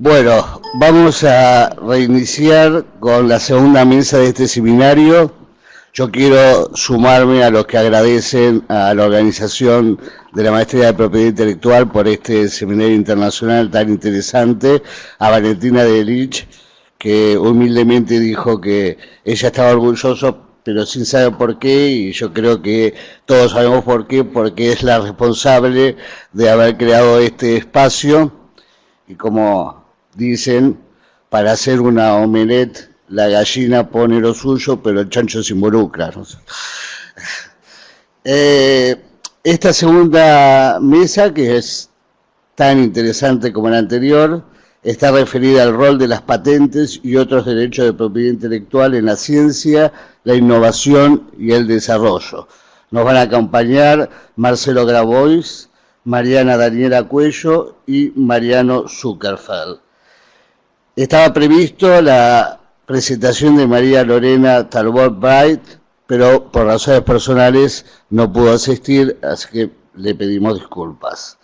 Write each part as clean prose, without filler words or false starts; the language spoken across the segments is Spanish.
Bueno, vamos a reiniciar con la segunda mesa de este seminario. Yo quiero sumarme a los que agradecen a la organización de la Maestría de Propiedad Intelectual por este seminario internacional tan interesante, a Valentina Delich, que humildemente dijo que ella estaba orgullosa, pero sin saber por qué, y yo creo que todos sabemos por qué, porque es la responsable de haber creado este espacio, y como dicen, para hacer una omelette, la gallina pone lo suyo, pero el chancho se involucra, ¿no? Esta segunda mesa, que es tan interesante como la anterior, está referida al rol de las patentes y otros derechos de propiedad intelectual en la ciencia, la innovación y el desarrollo. Nos van a acompañar Marcelo Grabois, Mariana Daniela Cuello y Mariano Zuckerfeld. Estaba previsto la presentación de María Lorena Talbot Bright, pero por razones personales no pudo asistir, así que le pedimos disculpas.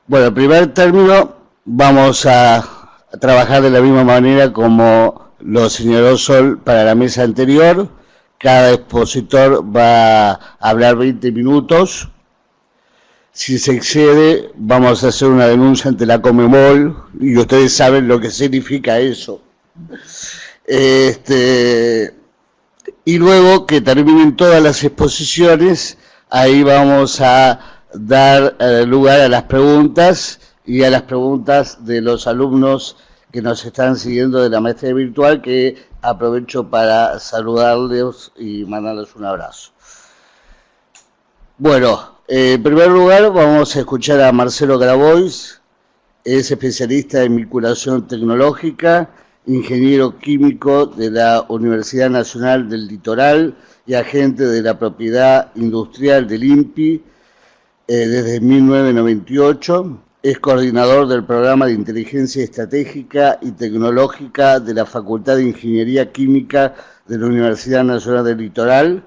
Bueno, en primer término, vamos a trabajar de la misma manera como lo señaló Sol para la mesa anterior. Cada expositor va a hablar 20 minutos. Si se excede, vamos a hacer una denuncia ante la Conmebol, y ustedes saben lo que significa eso. Y luego que terminen todas las exposiciones, ahí vamos a dar lugar a las preguntas y a las preguntas de los alumnos que nos están siguiendo de la maestría virtual, que aprovecho para saludarles y mandarles un abrazo. Bueno, en primer lugar vamos a escuchar a Marcelo Grabois. Es especialista en vinculación tecnológica, ingeniero químico de la Universidad Nacional del Litoral y agente de la propiedad industrial del INPI desde 1998. Es coordinador del programa de inteligencia estratégica y tecnológica de la Facultad de Ingeniería Química de la Universidad Nacional del Litoral,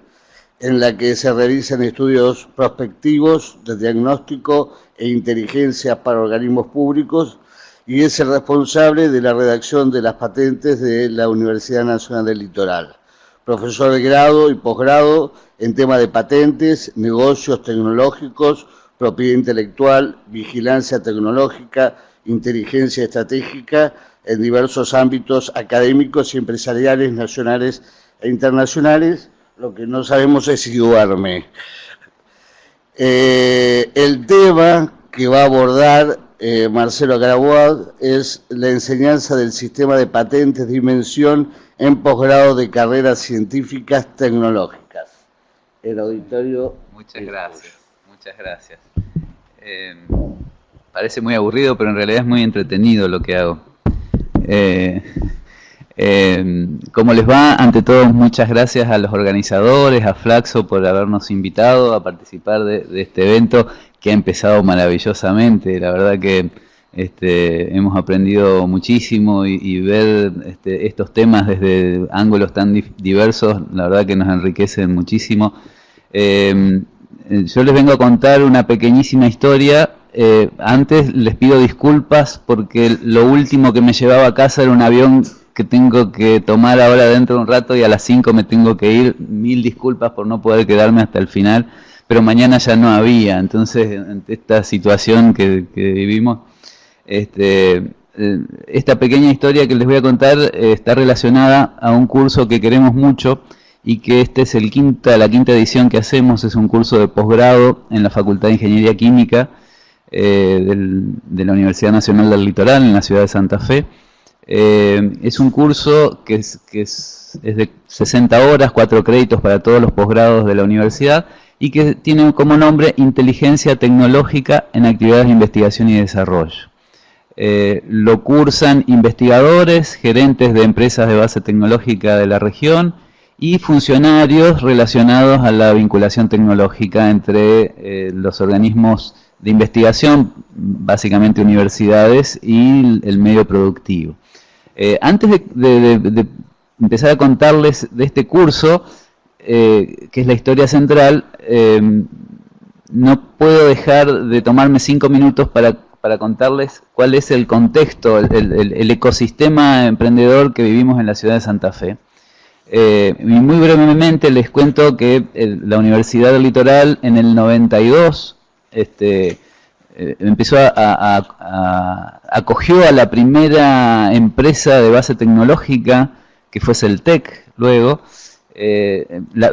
en la que se realizan estudios prospectivos de diagnóstico e inteligencia para organismos públicos, y es el responsable de la redacción de las patentes de la Universidad Nacional del Litoral. Profesor de grado y posgrado en temas de patentes, negocios tecnológicos, propiedad intelectual, vigilancia tecnológica, inteligencia estratégica en diversos ámbitos académicos y empresariales nacionales e internacionales. Lo que no sabemos es si duerme. El tema que va a abordar Marcelo Grabois es la enseñanza del sistema de patentes de invención en posgrado de carreras científicas tecnológicas. El auditorio... Muchas gracias, muchas gracias. Parece muy aburrido, pero en realidad es muy entretenido lo que hago. ¿Cómo les va? Ante todo, muchas gracias a los organizadores, a Flaxo por habernos invitado a participar de este evento que ha empezado maravillosamente. La verdad que hemos aprendido muchísimo y ver estos temas desde ángulos tan diversos, la verdad que nos enriquecen muchísimo. Yo les vengo a contar una pequeñísima historia. Antes les pido disculpas porque lo último que me llevaba a casa era un avión que tengo que tomar ahora dentro de un rato, y a las 5 me tengo que ir. Mil disculpas por no poder quedarme hasta el final, pero mañana ya no había. Entonces, ante esta situación que vivimos, esta pequeña historia que les voy a contar está relacionada a un curso que queremos mucho, y que es la quinta edición que hacemos. Es un curso de posgrado en la Facultad de Ingeniería Química de la Universidad Nacional del Litoral, en la ciudad de Santa Fe. Es un curso que es de 60 horas, 4 créditos para todos los posgrados de la universidad, y que tiene como nombre Inteligencia Tecnológica en Actividades de Investigación y Desarrollo. Lo cursan investigadores, gerentes de empresas de base tecnológica de la región y funcionarios relacionados a la vinculación tecnológica entre los organismos de investigación, básicamente universidades, y el medio productivo. Antes de empezar a contarles de este curso, que es la historia central, no puedo dejar de tomarme 5 minutos para para contarles cuál es el contexto, el ecosistema emprendedor que vivimos en la ciudad de Santa Fe. Y muy brevemente les cuento que la Universidad del Litoral en el 92 empezó acogió a la primera empresa de base tecnológica, que fue Celtec, luego.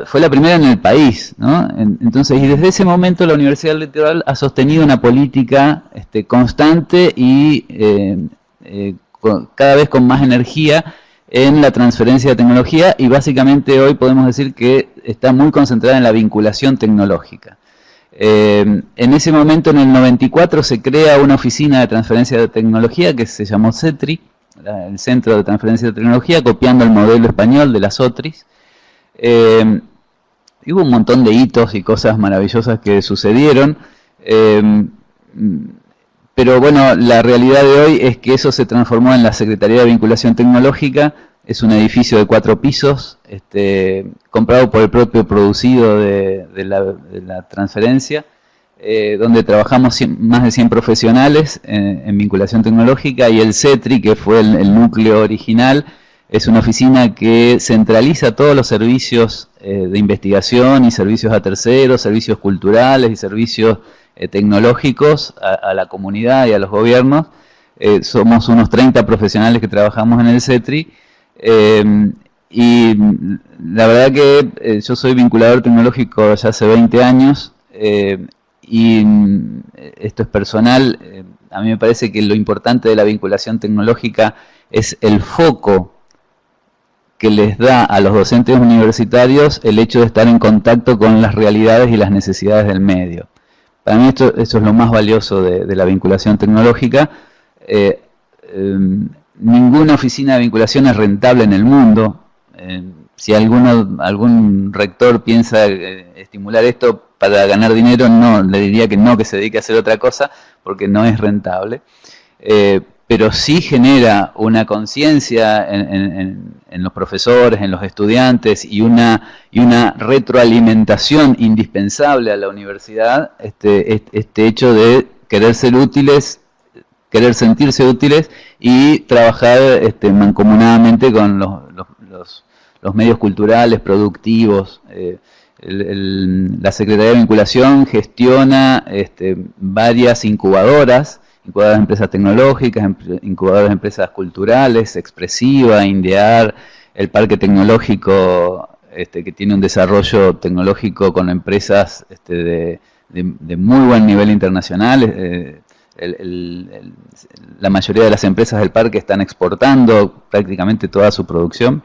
Fue la primera en el país, ¿no? Entonces, y desde ese momento la Universidad del Litoral ha sostenido una política constante y cada vez con más energía en la transferencia de tecnología, y básicamente hoy podemos decir que está muy concentrada en la vinculación tecnológica. En ese momento, en el 94, se crea una oficina de transferencia de tecnología que se llamó CETRI, el Centro de Transferencia de Tecnología, copiando el modelo español de las OTRIs. Hubo un montón de hitos y cosas maravillosas que sucedieron, pero bueno, la realidad de hoy es que eso se transformó en la Secretaría de Vinculación Tecnológica. Es un edificio de 4 pisos, comprado por el propio producido de la transferencia, donde trabajamos más de 100 profesionales en vinculación tecnológica, y el CETRI, que fue el núcleo original, es una oficina que centraliza todos los servicios de investigación y servicios a terceros, servicios culturales y servicios tecnológicos a la comunidad y a los gobiernos. Somos unos 30 profesionales que trabajamos en el CETRI, y la verdad que yo soy vinculador tecnológico ya hace 20 años, y esto es personal. A mí me parece que lo importante de la vinculación tecnológica es el foco que les da a los docentes universitarios el hecho de estar en contacto con las realidades y las necesidades del medio. Para mí esto es lo más valioso de la vinculación tecnológica. Ninguna oficina de vinculación es rentable en el mundo. Si algún rector piensa estimular esto para ganar dinero, no, le diría que no, que se dedique a hacer otra cosa, porque no es rentable. Pero sí genera una conciencia en los profesores, en los estudiantes, y una retroalimentación indispensable a la universidad, este hecho de querer ser útiles, querer sentirse útiles y trabajar mancomunadamente con los medios culturales, productivos. La Secretaría de Vinculación gestiona varias incubadoras de empresas tecnológicas, incubadoras de empresas culturales, Expresiva, Indear, el Parque Tecnológico, que tiene un desarrollo tecnológico con empresas de muy buen nivel internacional. La mayoría de las empresas del parque están exportando prácticamente toda su producción.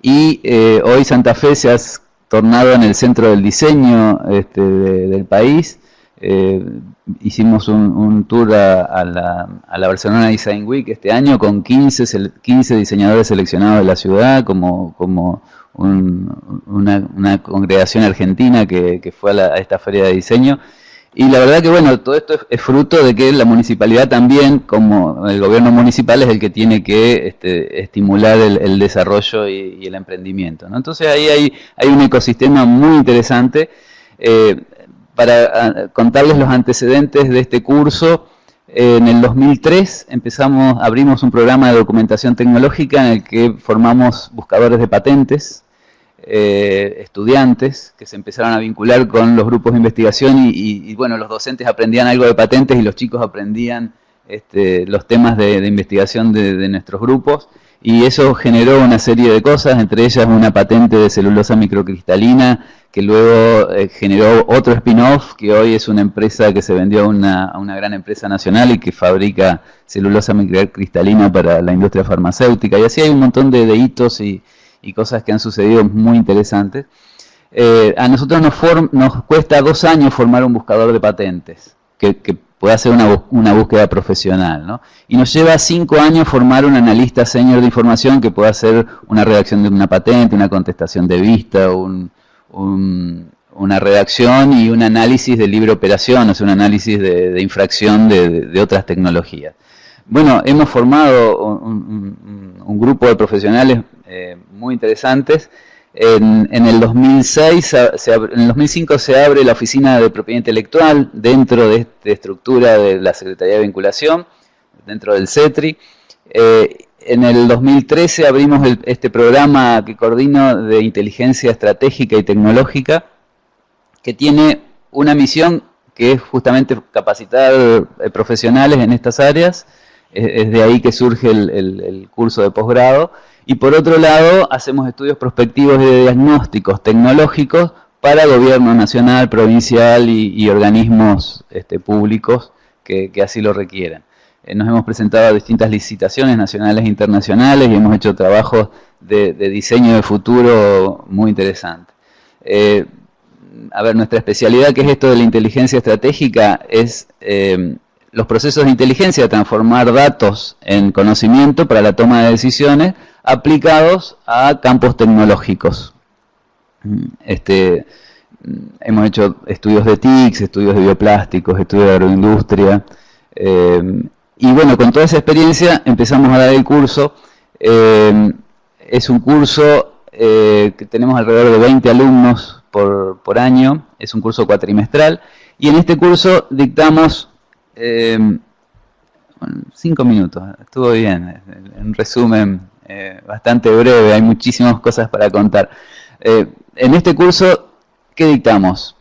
Y hoy Santa Fe se ha tornado en el centro del diseño del país. Hicimos un tour a la Barcelona Design Week este año con 15 diseñadores seleccionados de la ciudad, como una congregación argentina que fue a esta feria de diseño. Y la verdad que bueno, todo esto es fruto de que la municipalidad también, como el gobierno municipal, es el que tiene que estimular el desarrollo y el emprendimiento, ¿no? Entonces ahí hay un ecosistema muy interesante. Para contarles los antecedentes de este curso, en el 2003 abrimos un programa de documentación tecnológica en el que formamos buscadores de patentes, estudiantes que se empezaron a vincular con los grupos de investigación, y bueno, los docentes aprendían algo de patentes y los chicos aprendían los temas de investigación de nuestros grupos, y eso generó una serie de cosas, entre ellas una patente de celulosa microcristalina que luego generó otro spin-off, que hoy es una empresa que se vendió a una gran empresa nacional y que fabrica celulosa microcristalina para la industria farmacéutica, y así hay un montón de hitos y cosas que han sucedido muy interesantes. A nosotros nos cuesta 2 años formar un buscador de patentes, que pueda hacer una búsqueda profesional, ¿no? Y nos lleva 5 años formar un analista senior de información que pueda hacer una redacción de una patente, una contestación de vista, una redacción y un análisis de libre operación, o sea, un análisis de infracción de otras tecnologías. Bueno, hemos formado un grupo de profesionales muy interesantes, En el 2006, en el 2005 se abre la Oficina de Propiedad Intelectual dentro de esta estructura de la Secretaría de Vinculación, dentro del CETRI. En el 2013 abrimos este programa que coordino de inteligencia estratégica y tecnológica, que tiene una misión que es justamente capacitar profesionales en estas áreas. Es de ahí que surge el curso de posgrado. Y por otro lado, hacemos estudios prospectivos de diagnósticos tecnológicos para gobierno nacional, provincial y organismos públicos que así lo requieran. Nos hemos presentado a distintas licitaciones nacionales e internacionales y hemos hecho trabajos de diseño de futuro muy interesantes. A ver, nuestra especialidad, que es esto de la inteligencia estratégica, es los procesos de inteligencia, transformar datos en conocimiento para la toma de decisiones aplicados a campos tecnológicos. Hemos hecho estudios de TICs, estudios de bioplásticos, estudios de agroindustria, y bueno, con toda esa experiencia empezamos a dar el curso. Es un curso que tenemos alrededor de 20 alumnos por año, es un curso cuatrimestral, y en este curso dictamos 5 minutos, estuvo bien, en resumen bastante breve, hay muchísimas cosas para contar. En este curso, ¿qué dictamos?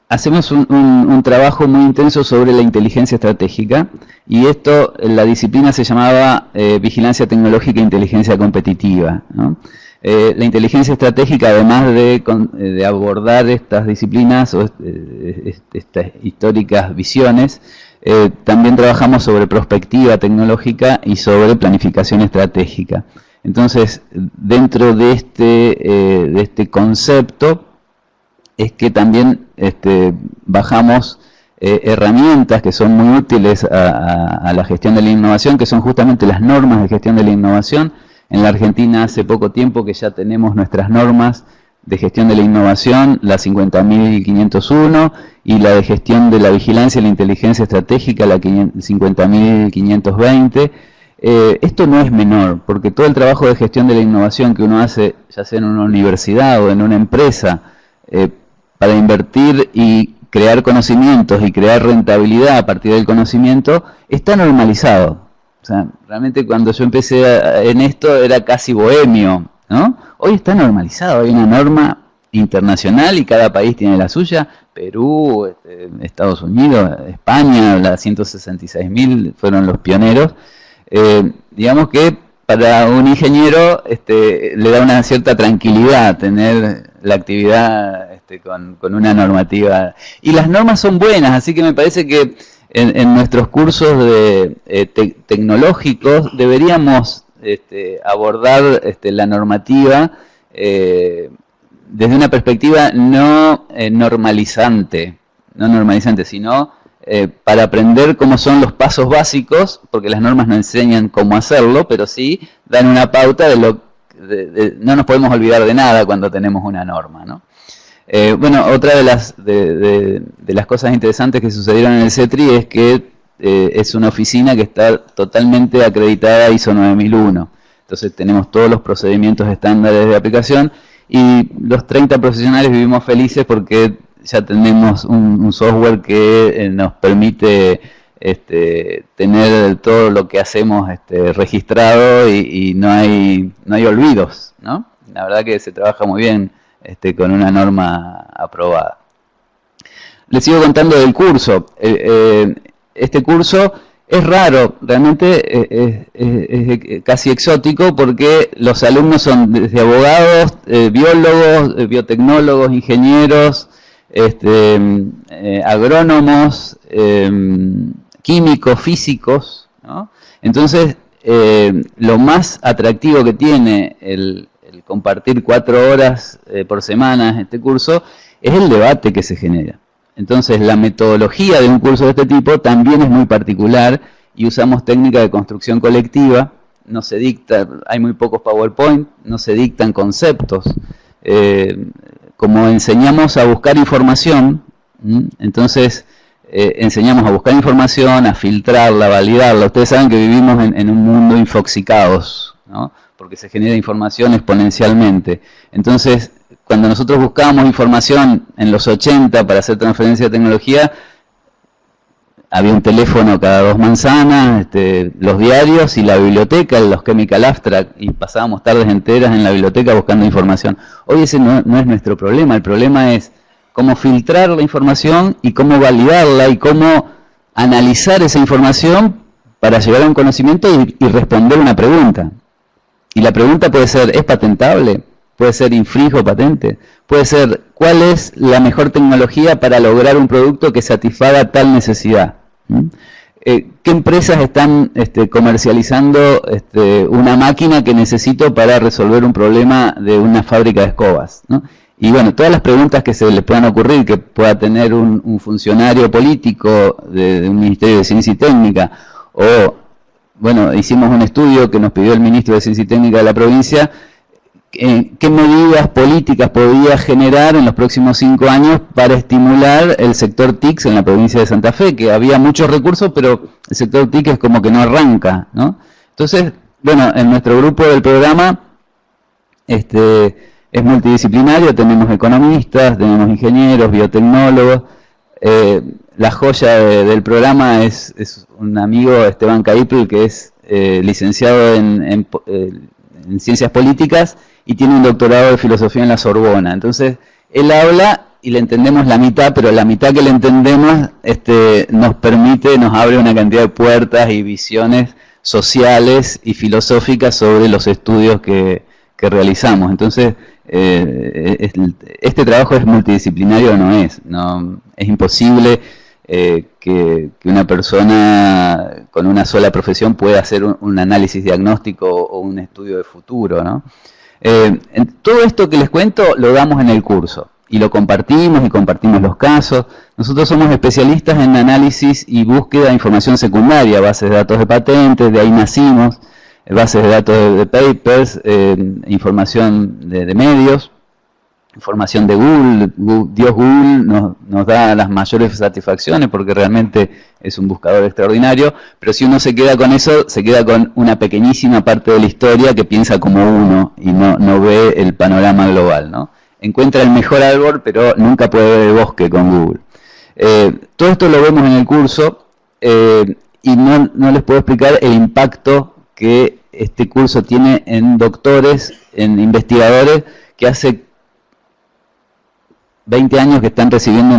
Hacemos un trabajo muy intenso sobre la inteligencia estratégica, y esto, la disciplina se llamaba Vigilancia Tecnológica e Inteligencia Competitiva, ¿no? La inteligencia estratégica, además de abordar estas disciplinas o estas históricas visiones, también trabajamos sobre prospectiva tecnológica y sobre planificación estratégica. Entonces, dentro de este concepto, es que también bajamos herramientas que son muy útiles a la gestión de la innovación, que son justamente las normas de gestión de la innovación. En la Argentina hace poco tiempo que ya tenemos nuestras normas de gestión de la innovación, la 50.501, y la de gestión de la vigilancia y la inteligencia estratégica, la 50.520. Esto no es menor, porque todo el trabajo de gestión de la innovación que uno hace, ya sea en una universidad o en una empresa, para invertir y crear conocimientos y crear rentabilidad a partir del conocimiento, está normalizado. O sea, realmente cuando yo empecé en esto era casi bohemio, ¿no? Hoy está normalizado, hay una norma internacional y cada país tiene la suya. Perú, Estados Unidos, España, las 166.000 fueron los pioneros. Digamos que para un ingeniero le da una cierta tranquilidad tener la actividad con una normativa. Y las normas son buenas, así que me parece que en nuestros cursos tecnológicos deberíamos abordar la normativa desde una perspectiva no normalizante, sino para aprender cómo son los pasos básicos, porque las normas no enseñan cómo hacerlo, pero sí dan una pauta no nos podemos olvidar de nada cuando tenemos una norma, ¿no? Bueno, otra de las cosas interesantes que sucedieron en el CETRI es que es una oficina que está totalmente acreditada ISO 9001. Entonces tenemos todos los procedimientos estándares de aplicación, y los 30 profesionales vivimos felices porque ya tenemos un software que nos permite tener todo lo que hacemos registrado, y no hay olvidos, ¿no? La verdad que se trabaja muy bien con una norma aprobada. Les sigo contando del curso. Este curso es raro, realmente es casi exótico, porque los alumnos son desde abogados, biólogos, biotecnólogos, ingenieros, agrónomos, químicos, físicos, ¿no? Entonces, lo más atractivo que tiene el compartir 4 horas por semana este curso es el debate que se genera. Entonces, la metodología de un curso de este tipo también es muy particular, y usamos técnica de construcción colectiva. No se dicta, hay muy pocos PowerPoint, no se dictan conceptos. Como enseñamos a buscar información, entonces enseñamos a buscar información, a filtrarla, a validarla. Ustedes saben que vivimos en un mundo infoxicados, ¿no? Porque se genera información exponencialmente. Entonces, cuando nosotros buscábamos información en los 80 para hacer transferencia de tecnología, había un teléfono cada 2 manzanas, los diarios y la biblioteca, los Chemical Abstract, y pasábamos tardes enteras en la biblioteca buscando información. Hoy ese no es nuestro problema, el problema es cómo filtrar la información y cómo validarla y cómo analizar esa información para llegar a un conocimiento y responder una pregunta. Y la pregunta puede ser, ¿es patentable? Puede ser, ¿infrinjo patente? Puede ser, ¿cuál es la mejor tecnología para lograr un producto que satisfaga tal necesidad? ¿Qué empresas están comercializando una máquina que necesito para resolver un problema de una fábrica de escobas, ¿no? Y bueno, todas las preguntas que se les puedan ocurrir, que pueda tener un funcionario político de un Ministerio de Ciencia y Técnica, o, bueno, hicimos un estudio que nos pidió el Ministro de Ciencia y Técnica de la provincia, qué medidas políticas podía generar en los próximos 5 años para estimular el sector TIC en la provincia de Santa Fe, que había muchos recursos, pero el sector TIC es como que no arranca, ¿no? Entonces, bueno, en nuestro grupo del programa es multidisciplinario, tenemos economistas, tenemos ingenieros, biotecnólogos. La joya del programa es un amigo, Esteban Caipel, que es licenciado en Ciencias Políticas y tiene un doctorado de Filosofía en la Sorbona. Entonces, él habla y le entendemos la mitad, pero la mitad que le entendemos nos abre una cantidad de puertas y visiones sociales y filosóficas sobre los estudios que realizamos. Entonces, este trabajo es multidisciplinario o no es. Es imposible que una persona con una sola profesión pueda hacer un análisis diagnóstico o un estudio de futuro, ¿no? Todo esto que les cuento lo damos en el curso y lo compartimos y compartimos los casos. Nosotros somos especialistas en análisis y búsqueda de información secundaria, bases de datos de patentes, de ahí nacimos, bases de datos de papers, información de medios, información de Google. Google nos da las mayores satisfacciones porque realmente es un buscador extraordinario, pero si uno se queda con eso, se queda con una pequeñísima parte de la historia que piensa como uno y no ve el panorama global, ¿no? Encuentra el mejor árbol, pero nunca puede ver el bosque con Google. Todo esto lo vemos en el curso y no les puedo explicar el impacto que este curso tiene en doctores, en investigadores que hace 20 años que están recibiendo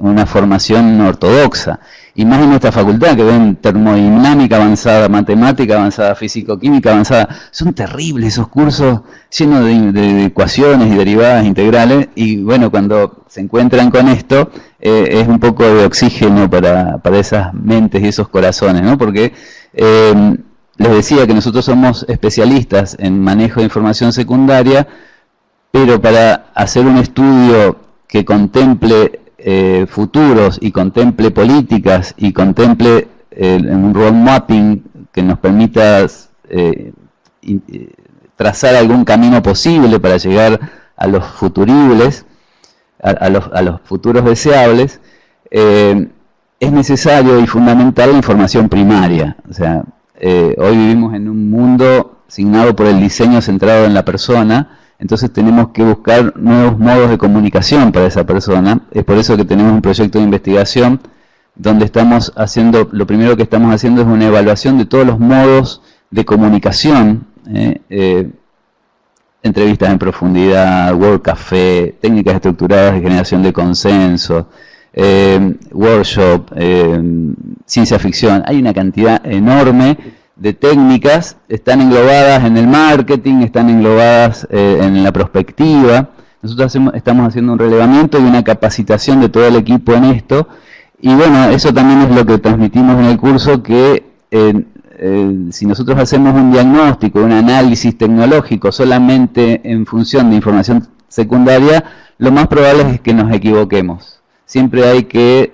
una formación ortodoxa, y más en nuestra facultad, que ven termodinámica avanzada, matemática avanzada, físico-química avanzada. Son terribles esos cursos llenos de ecuaciones y derivadas integrales, y bueno, cuando se encuentran con esto, es un poco de oxígeno para esas mentes y esos corazones, ¿no? Porque les decía que nosotros somos especialistas en manejo de información secundaria, pero para hacer un estudio que contemple futuros y contemple políticas y contemple un road mapping que nos permita trazar algún camino posible para llegar a los futuribles, a los futuros deseables, es necesario y fundamental la información primaria. O sea, hoy vivimos en un mundo signado por el diseño centrado en la persona. Entonces tenemos que buscar nuevos modos de comunicación para esa persona. Es por eso que tenemos un proyecto de investigación donde estamos haciendo, lo primero que estamos haciendo es una evaluación de todos los modos de comunicación, entrevistas en profundidad, Word Café, técnicas estructuradas de generación de consenso, workshop, ciencia ficción. Hay una cantidad enorme de técnicas, están englobadas en el marketing, están englobadas en la prospectiva. Nosotros estamos haciendo un relevamiento y una capacitación de todo el equipo en esto, y bueno, eso también es lo que transmitimos en el curso, que si nosotros hacemos un diagnóstico, un análisis tecnológico solamente en función de información secundaria, lo más probable es que nos equivoquemos. Siempre hay que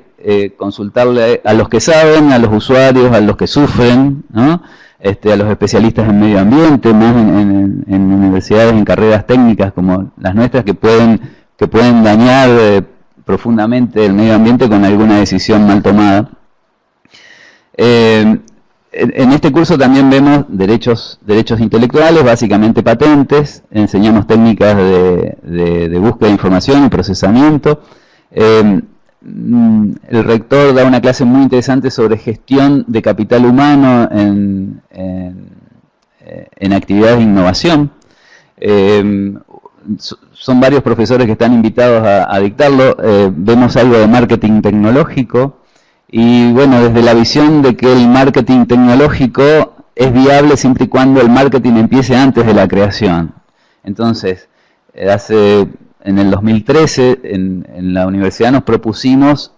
consultarle a los que saben, a los usuarios, a los que sufren, ¿no? A los especialistas en medio ambiente, más en universidades, en carreras técnicas como las nuestras, que pueden dañar profundamente el medio ambiente con alguna decisión mal tomada. En este curso también vemos derechos intelectuales, básicamente patentes, enseñamos técnicas de búsqueda de información y procesamiento. El rector da una clase muy interesante sobre gestión de capital humano en actividades de innovación. Son varios profesores que están invitados a dictarlo. Vemos algo de marketing tecnológico. Y bueno, desde la visión de que el marketing tecnológico es viable siempre y cuando el marketing empiece antes de la creación. Entonces, en el 2013, en la universidad nos propusimos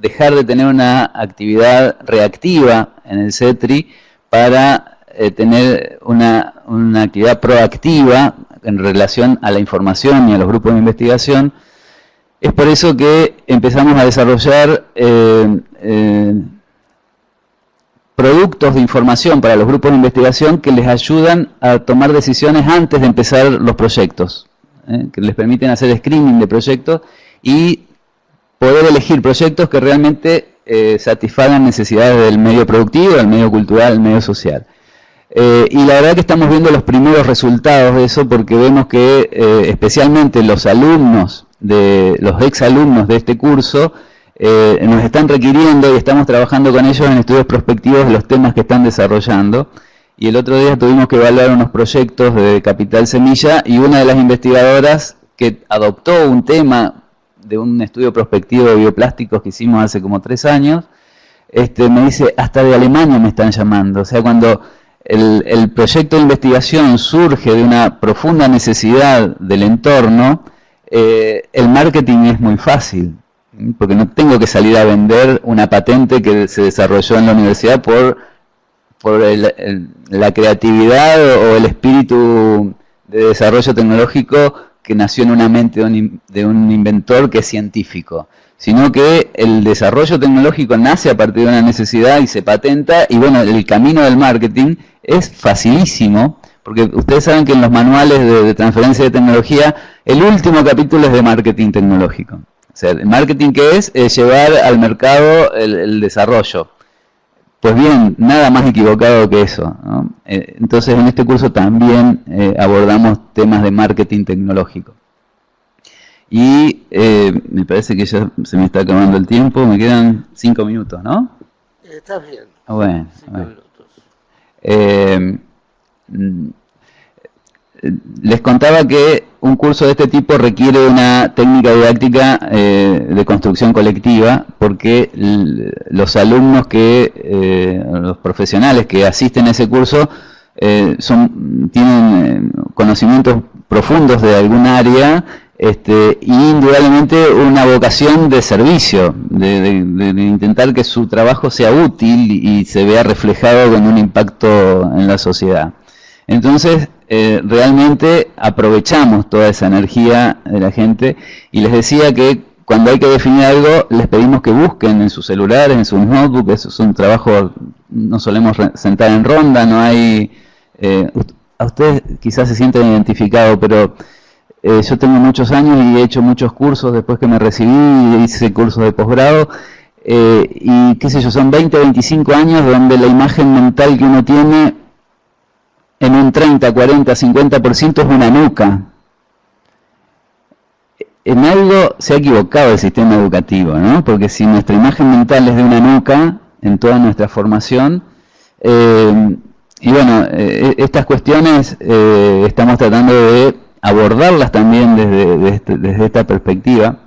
dejar de tener una actividad reactiva en el CETRI para tener una actividad proactiva en relación a la información y a los grupos de investigación. Es por eso que empezamos a desarrollar productos de información para los grupos de investigación que les ayudan a tomar decisiones antes de empezar los proyectos, que les permiten hacer screening de proyectos y poder elegir proyectos que realmente satisfagan necesidades del medio productivo, del medio cultural, del medio social. Y la verdad que estamos viendo los primeros resultados de eso porque vemos que especialmente los alumnos, los exalumnos de este curso, nos están requiriendo y estamos trabajando con ellos en estudios prospectivos de los temas que están desarrollando. Y el otro día tuvimos que evaluar unos proyectos de Capital Semilla y una de las investigadoras que adoptó un tema de un estudio prospectivo de bioplásticos que hicimos hace como 3 años, me dice, hasta de Alemania me están llamando. O sea, cuando el proyecto de investigación surge de una profunda necesidad del entorno, el marketing es muy fácil, porque no tengo que salir a vender una patente que se desarrolló en la universidad por la creatividad o el espíritu de desarrollo tecnológico que nació en una mente de un inventor que es científico, sino que el desarrollo tecnológico nace a partir de una necesidad y se patenta, y bueno, el camino del marketing es facilísimo, porque ustedes saben que en los manuales de transferencia de tecnología, el último capítulo es de marketing tecnológico. O sea, el marketing que es llevar al mercado el desarrollo. Pues bien, nada más equivocado que eso, ¿no? Entonces en este curso también abordamos temas de marketing tecnológico. Y me parece que ya se me está acabando el tiempo, me quedan 5 minutos, ¿no? Estás bien. Bueno, 5 minutos. Les contaba que un curso de este tipo requiere una técnica didáctica de construcción colectiva, porque los alumnos los profesionales que asisten a ese curso tienen conocimientos profundos de algún área y indudablemente una vocación de servicio, de intentar que su trabajo sea útil y se vea reflejado con un impacto en la sociedad. Entonces, realmente aprovechamos toda esa energía de la gente, y les decía que cuando hay que definir algo, les pedimos que busquen en sus celulares, en sus notebooks. Eso es un trabajo, no solemos sentar en ronda, no hay... a ustedes quizás se sienten identificados, pero yo tengo muchos años y he hecho muchos cursos después que me recibí, hice cursos de posgrado, y qué sé yo, son 20, 25 años donde la imagen mental que uno tiene en un 30, 40, 50% es una nuca. En algo se ha equivocado el sistema educativo, ¿no? Porque si nuestra imagen mental es de una nuca en toda nuestra formación, y bueno, estas cuestiones estamos tratando de abordarlas también desde esta perspectiva.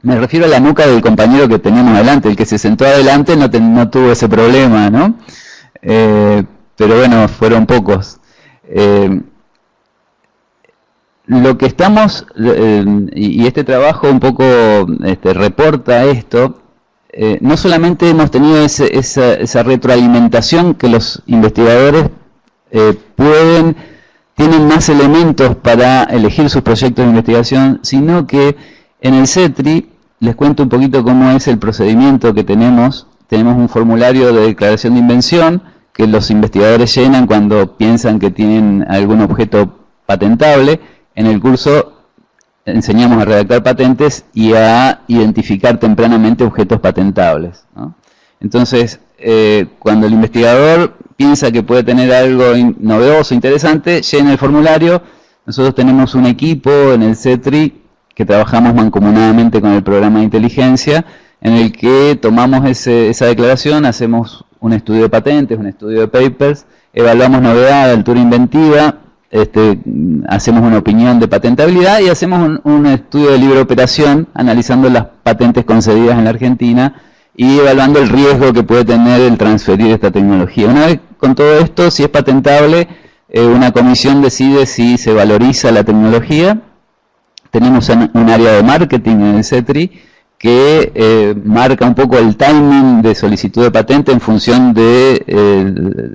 Me refiero a la nuca del compañero que teníamos adelante, el que se sentó adelante no tuvo ese problema, ¿no? Pero bueno, fueron pocos. Lo que estamos, y este trabajo un poco reporta esto, no solamente hemos tenido esa retroalimentación que los investigadores tienen más elementos para elegir sus proyectos de investigación, sino que en el CETRI, les cuento un poquito cómo es el procedimiento que tenemos. Tenemos un formulario de declaración de invención que los investigadores llenan cuando piensan que tienen algún objeto patentable. En el curso enseñamos a redactar patentes y a identificar tempranamente objetos patentables, ¿no? Entonces, cuando el investigador piensa que puede tener algo novedoso, interesante, llena el formulario. Nosotros tenemos un equipo en el CETRI que trabajamos mancomunadamente con el programa de inteligencia, en el que tomamos esa declaración, hacemos un estudio de patentes, un estudio de papers, evaluamos novedad, altura inventiva, hacemos una opinión de patentabilidad y hacemos un estudio de libre operación analizando las patentes concedidas en la Argentina y evaluando el riesgo que puede tener el transferir esta tecnología. Una vez con todo esto, si es patentable, una comisión decide si se valoriza la tecnología. Tenemos un área de marketing en el CETRI que marca un poco el timing de solicitud de patente en función de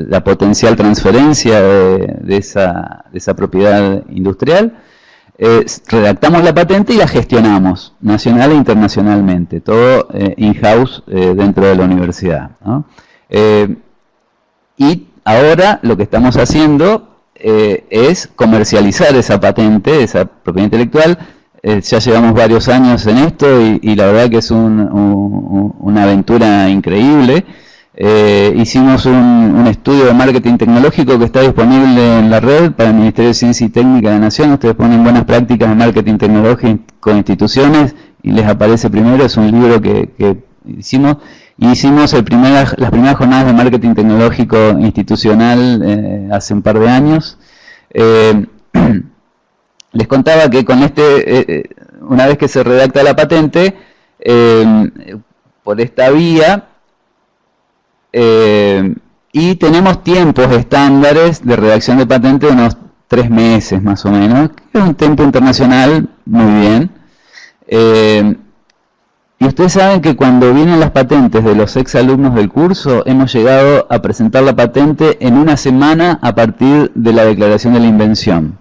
la potencial transferencia de esa propiedad industrial. Redactamos la patente y la gestionamos, nacional e internacionalmente, todo in-house dentro de la universidad, ¿no? Y ahora lo que estamos haciendo es comercializar esa patente, esa propiedad intelectual. Ya llevamos varios años en esto y la verdad que es una aventura increíble. Hicimos un estudio de marketing tecnológico que está disponible en la red para el Ministerio de Ciencia y Técnica de la Nación. Ustedes ponen buenas prácticas de marketing tecnológico con instituciones y les aparece primero. Es un libro que hicimos. Y hicimos las primeras jornadas de marketing tecnológico institucional hace un par de años. Les contaba que con una vez que se redacta la patente, por esta vía, y tenemos tiempos estándares de redacción de patente de unos 3 meses más o menos, que es un tiempo internacional muy bien. Y ustedes saben que cuando vienen las patentes de los exalumnos del curso, hemos llegado a presentar la patente en una semana a partir de la declaración de la invención.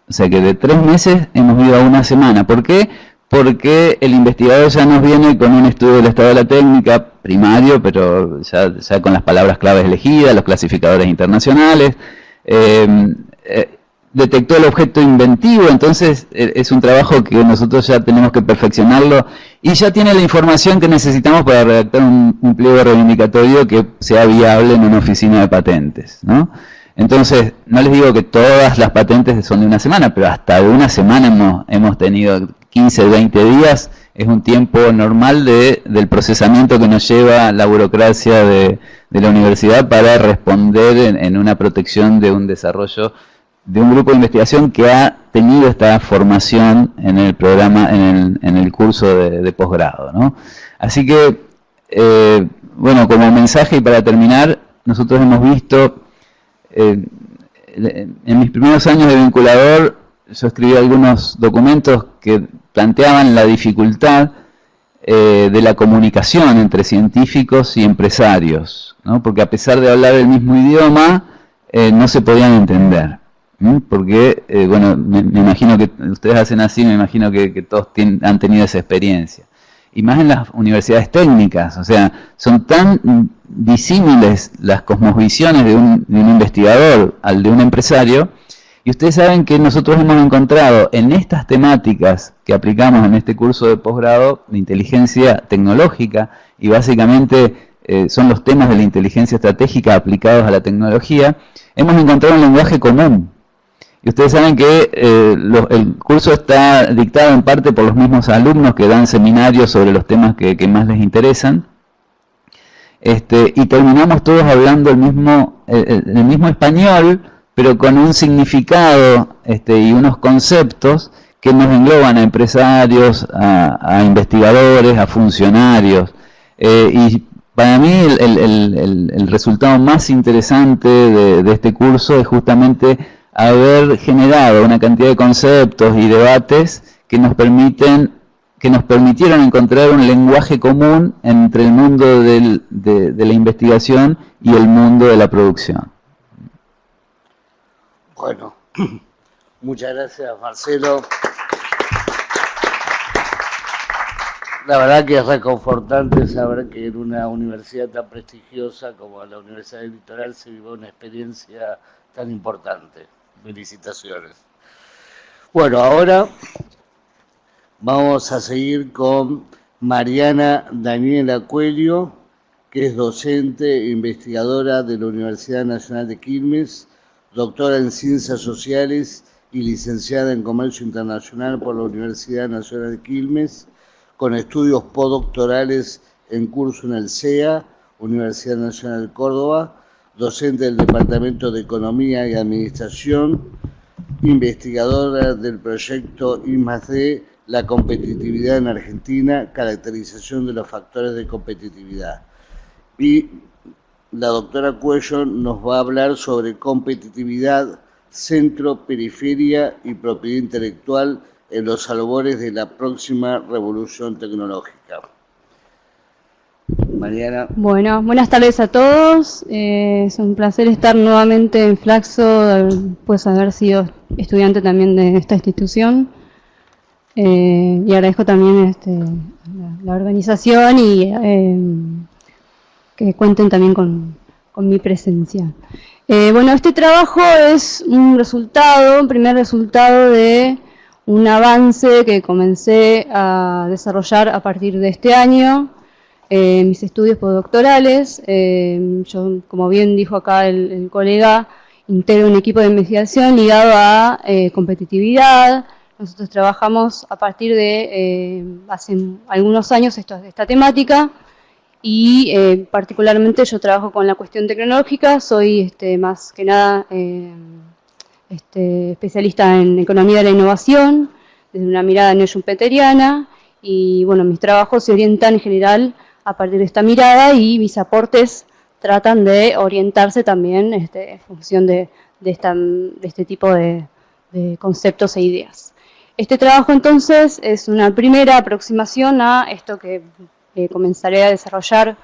O sea que de 3 meses hemos ido a una semana. ¿Por qué? Porque el investigador ya nos viene con un estudio del estado de la técnica primario, pero ya con las palabras claves elegidas, los clasificadores internacionales. Detectó el objeto inventivo, entonces es un trabajo que nosotros ya tenemos que perfeccionarlo y ya tiene la información que necesitamos para redactar un pliego reivindicatorio que sea viable en una oficina de patentes, ¿no? Entonces, no les digo que todas las patentes son de una semana, pero hasta de una semana hemos tenido 15, 20 días, es un tiempo normal del procesamiento que nos lleva la burocracia de la universidad para responder en una protección de un desarrollo de un grupo de investigación que ha tenido esta formación en el programa, en el curso de posgrado, ¿no? Así que, bueno, como mensaje y para terminar, nosotros hemos visto, en mis primeros años de vinculador, yo escribí algunos documentos que planteaban la dificultad de la comunicación entre científicos y empresarios, ¿no? Porque a pesar de hablar el mismo idioma, no se podían entender. Porque, bueno, me imagino que ustedes hacen así, me imagino que todos han tenido esa experiencia. Y más en las universidades técnicas, o sea, son tan disímiles las cosmovisiones de un investigador al de un empresario, y ustedes saben que nosotros hemos encontrado en estas temáticas que aplicamos en este curso de posgrado de inteligencia tecnológica, y básicamente son los temas de la inteligencia estratégica aplicados a la tecnología, hemos encontrado un lenguaje común. Y ustedes saben que el curso está dictado en parte por los mismos alumnos que dan seminarios sobre los temas que más les interesan. Y terminamos todos hablando el mismo español, pero con un significado y unos conceptos que nos engloban a empresarios, a investigadores, a funcionarios. Y para mí el resultado más interesante de este curso es justamente haber generado una cantidad de conceptos y debates que nos permitieron encontrar un lenguaje común entre el mundo de la investigación y el mundo de la producción. Bueno, muchas gracias, Marcelo. La verdad que es reconfortante saber que en una universidad tan prestigiosa como la Universidad del Litoral se vive una experiencia tan importante. Felicitaciones. Bueno, ahora Vamos a seguir con Mariana Daniela Coelho, que es docente e investigadora de la Universidad Nacional de Quilmes, doctora en Ciencias Sociales y licenciada en Comercio Internacional por la Universidad Nacional de Quilmes, con estudios postdoctorales en curso en el CEA, Universidad Nacional de Córdoba, docente del Departamento de Economía y Administración, investigadora del proyecto I+D, la competitividad en Argentina, caracterización de los factores de competitividad. Y la doctora Coelho nos va a hablar sobre competitividad, centro, periferia y propiedad intelectual en los albores de la próxima revolución tecnológica. Mariana. Bueno, buenas tardes a todos. Es un placer estar nuevamente en Flaxo, pues haber sido estudiante también de esta institución. Y agradezco también la organización y que cuenten también con mi presencia. Bueno, este trabajo es un primer resultado de un avance que comencé a desarrollar a partir de este año. Mis estudios postdoctorales, yo, como bien dijo acá el colega, integro un equipo de investigación ligado a competitividad. Nosotros trabajamos a partir de hace algunos años esta temática y particularmente yo trabajo con la cuestión tecnológica, soy más que nada especialista en economía de la innovación, desde una mirada neoschumpeteriana, y bueno, mis trabajos se orientan en general a partir de esta mirada y mis aportes tratan de orientarse también en función de este tipo de conceptos e ideas. Este trabajo entonces es una primera aproximación a esto que comenzaré a desarrollar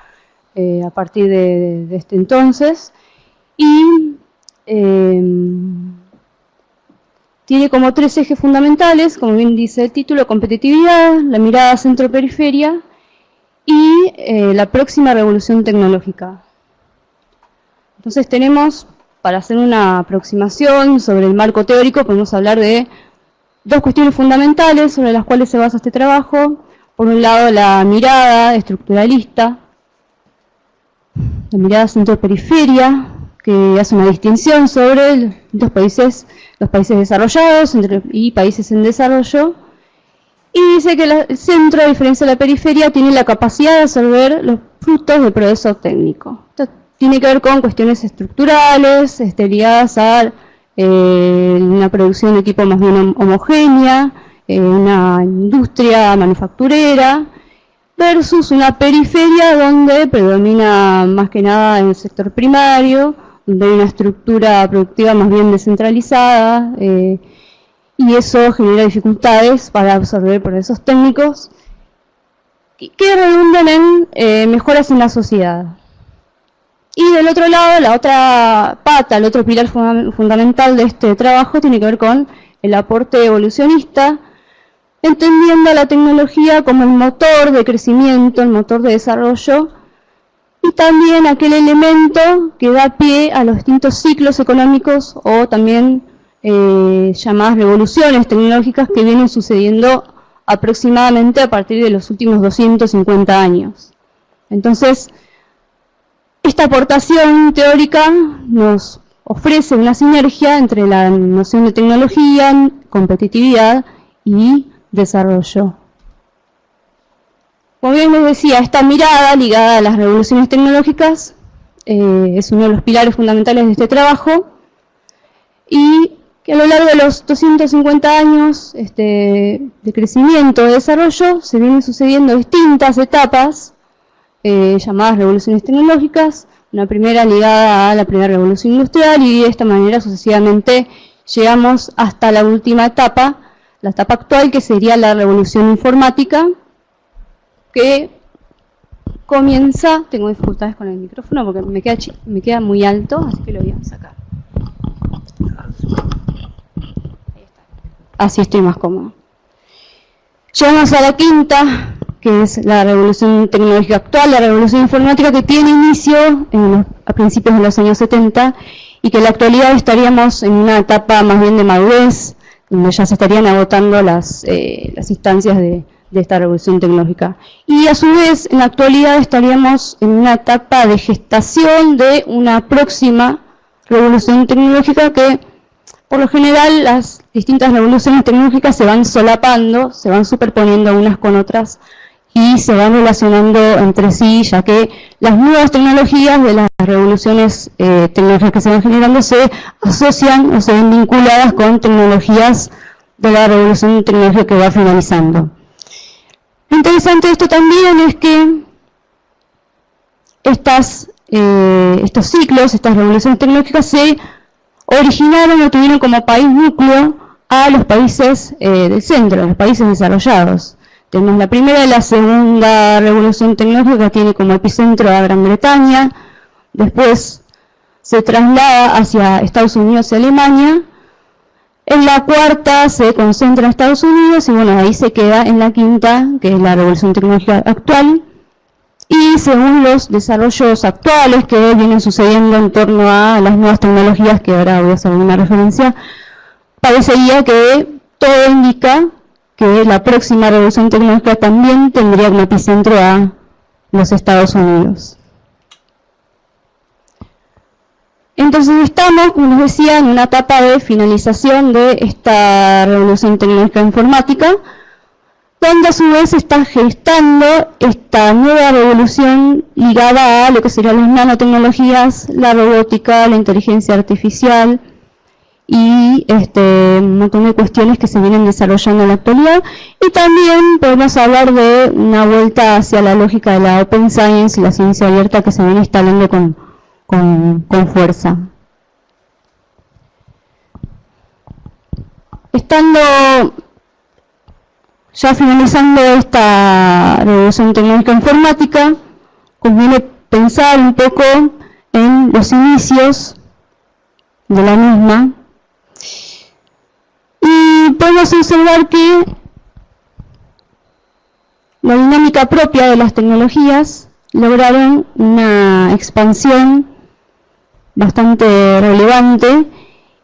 a partir de este entonces y tiene como 3 ejes fundamentales, como bien dice el título: competitividad, la mirada centro-periferia y la próxima revolución tecnológica. Entonces tenemos, para hacer una aproximación sobre el marco teórico, podemos hablar de 2 cuestiones fundamentales sobre las cuales se basa este trabajo. Por un lado, la mirada estructuralista, la mirada centro-periferia, que hace una distinción sobre los países desarrollados y países en desarrollo. Y dice que el centro, a diferencia de la periferia, tiene la capacidad de absorber los frutos del progreso técnico. Esto tiene que ver con cuestiones estructurales, ligadas a una producción de tipo más bien homogénea, una industria manufacturera, versus una periferia donde predomina más que nada en el sector primario, donde hay una estructura productiva más bien descentralizada, y eso genera dificultades para absorber progresos técnicos que redundan en mejoras en la sociedad. Y del otro lado, la otra pata, el otro pilar fundamental de este trabajo tiene que ver con el aporte evolucionista, entendiendo a la tecnología como el motor de crecimiento, el motor de desarrollo, y también aquel elemento que da pie a los distintos ciclos económicos o también llamadas revoluciones tecnológicas que vienen sucediendo aproximadamente a partir de los últimos 250 años. Entonces, esta aportación teórica nos ofrece una sinergia entre la noción de tecnología, competitividad y desarrollo. Como bien les decía, esta mirada ligada a las revoluciones tecnológicas es uno de los pilares fundamentales de este trabajo, y que a lo largo de los 250 años de crecimiento, de desarrollo, se vienen sucediendo distintas etapas llamadas revoluciones tecnológicas, una primera ligada a la primera revolución industrial, y de esta manera sucesivamente llegamos hasta la última etapa, la etapa actual, que sería la revolución informática, que comienza, tengo dificultades con el micrófono porque me queda muy alto, así que lo voy a sacar. Así estoy más cómodo. Llegamos a la quinta, que es la revolución tecnológica actual, la revolución informática, que tiene inicio a principios de los años 70 y que en la actualidad estaríamos en una etapa más bien de madurez donde ya se estarían agotando las instancias de esta revolución tecnológica. Y a su vez, en la actualidad estaríamos en una etapa de gestación de una próxima revolución tecnológica que, por lo general, las distintas revoluciones tecnológicas se van solapando, se van superponiendo unas con otras y se van relacionando entre sí, ya que las nuevas tecnologías de las revoluciones tecnológicas que se van generando se asocian o se ven vinculadas con tecnologías de la revolución tecnológica que va finalizando. Lo interesante de esto también es que estos ciclos, estas revoluciones tecnológicas se originaron o tuvieron como país núcleo a los países del centro, a los países desarrollados. Tenemos la primera y la segunda revolución tecnológica que tiene como epicentro a Gran Bretaña, después se traslada hacia Estados Unidos y Alemania, en la cuarta se concentra en Estados Unidos y bueno, ahí se queda en la quinta, que es la revolución tecnológica actual, y según los desarrollos actuales que hoy vienen sucediendo en torno a las nuevas tecnologías, que ahora voy a hacer una referencia, parecería que todo indica que la próxima revolución tecnológica también tendría como epicentro a los Estados Unidos. Entonces estamos, como les decía, en una etapa de finalización de esta revolución tecnológica informática, donde a su vez está gestando esta nueva revolución ligada a lo que serían las nanotecnologías, la robótica, la inteligencia artificial, y un montón de cuestiones que se vienen desarrollando en la actualidad. Y también podemos hablar de una vuelta hacia la lógica de la Open Science y la ciencia abierta que se viene instalando con fuerza. Estando ya finalizando esta revolución tecnológica informática, conviene pensar un poco en los inicios de la misma. Y podemos observar que la dinámica propia de las tecnologías lograron una expansión bastante relevante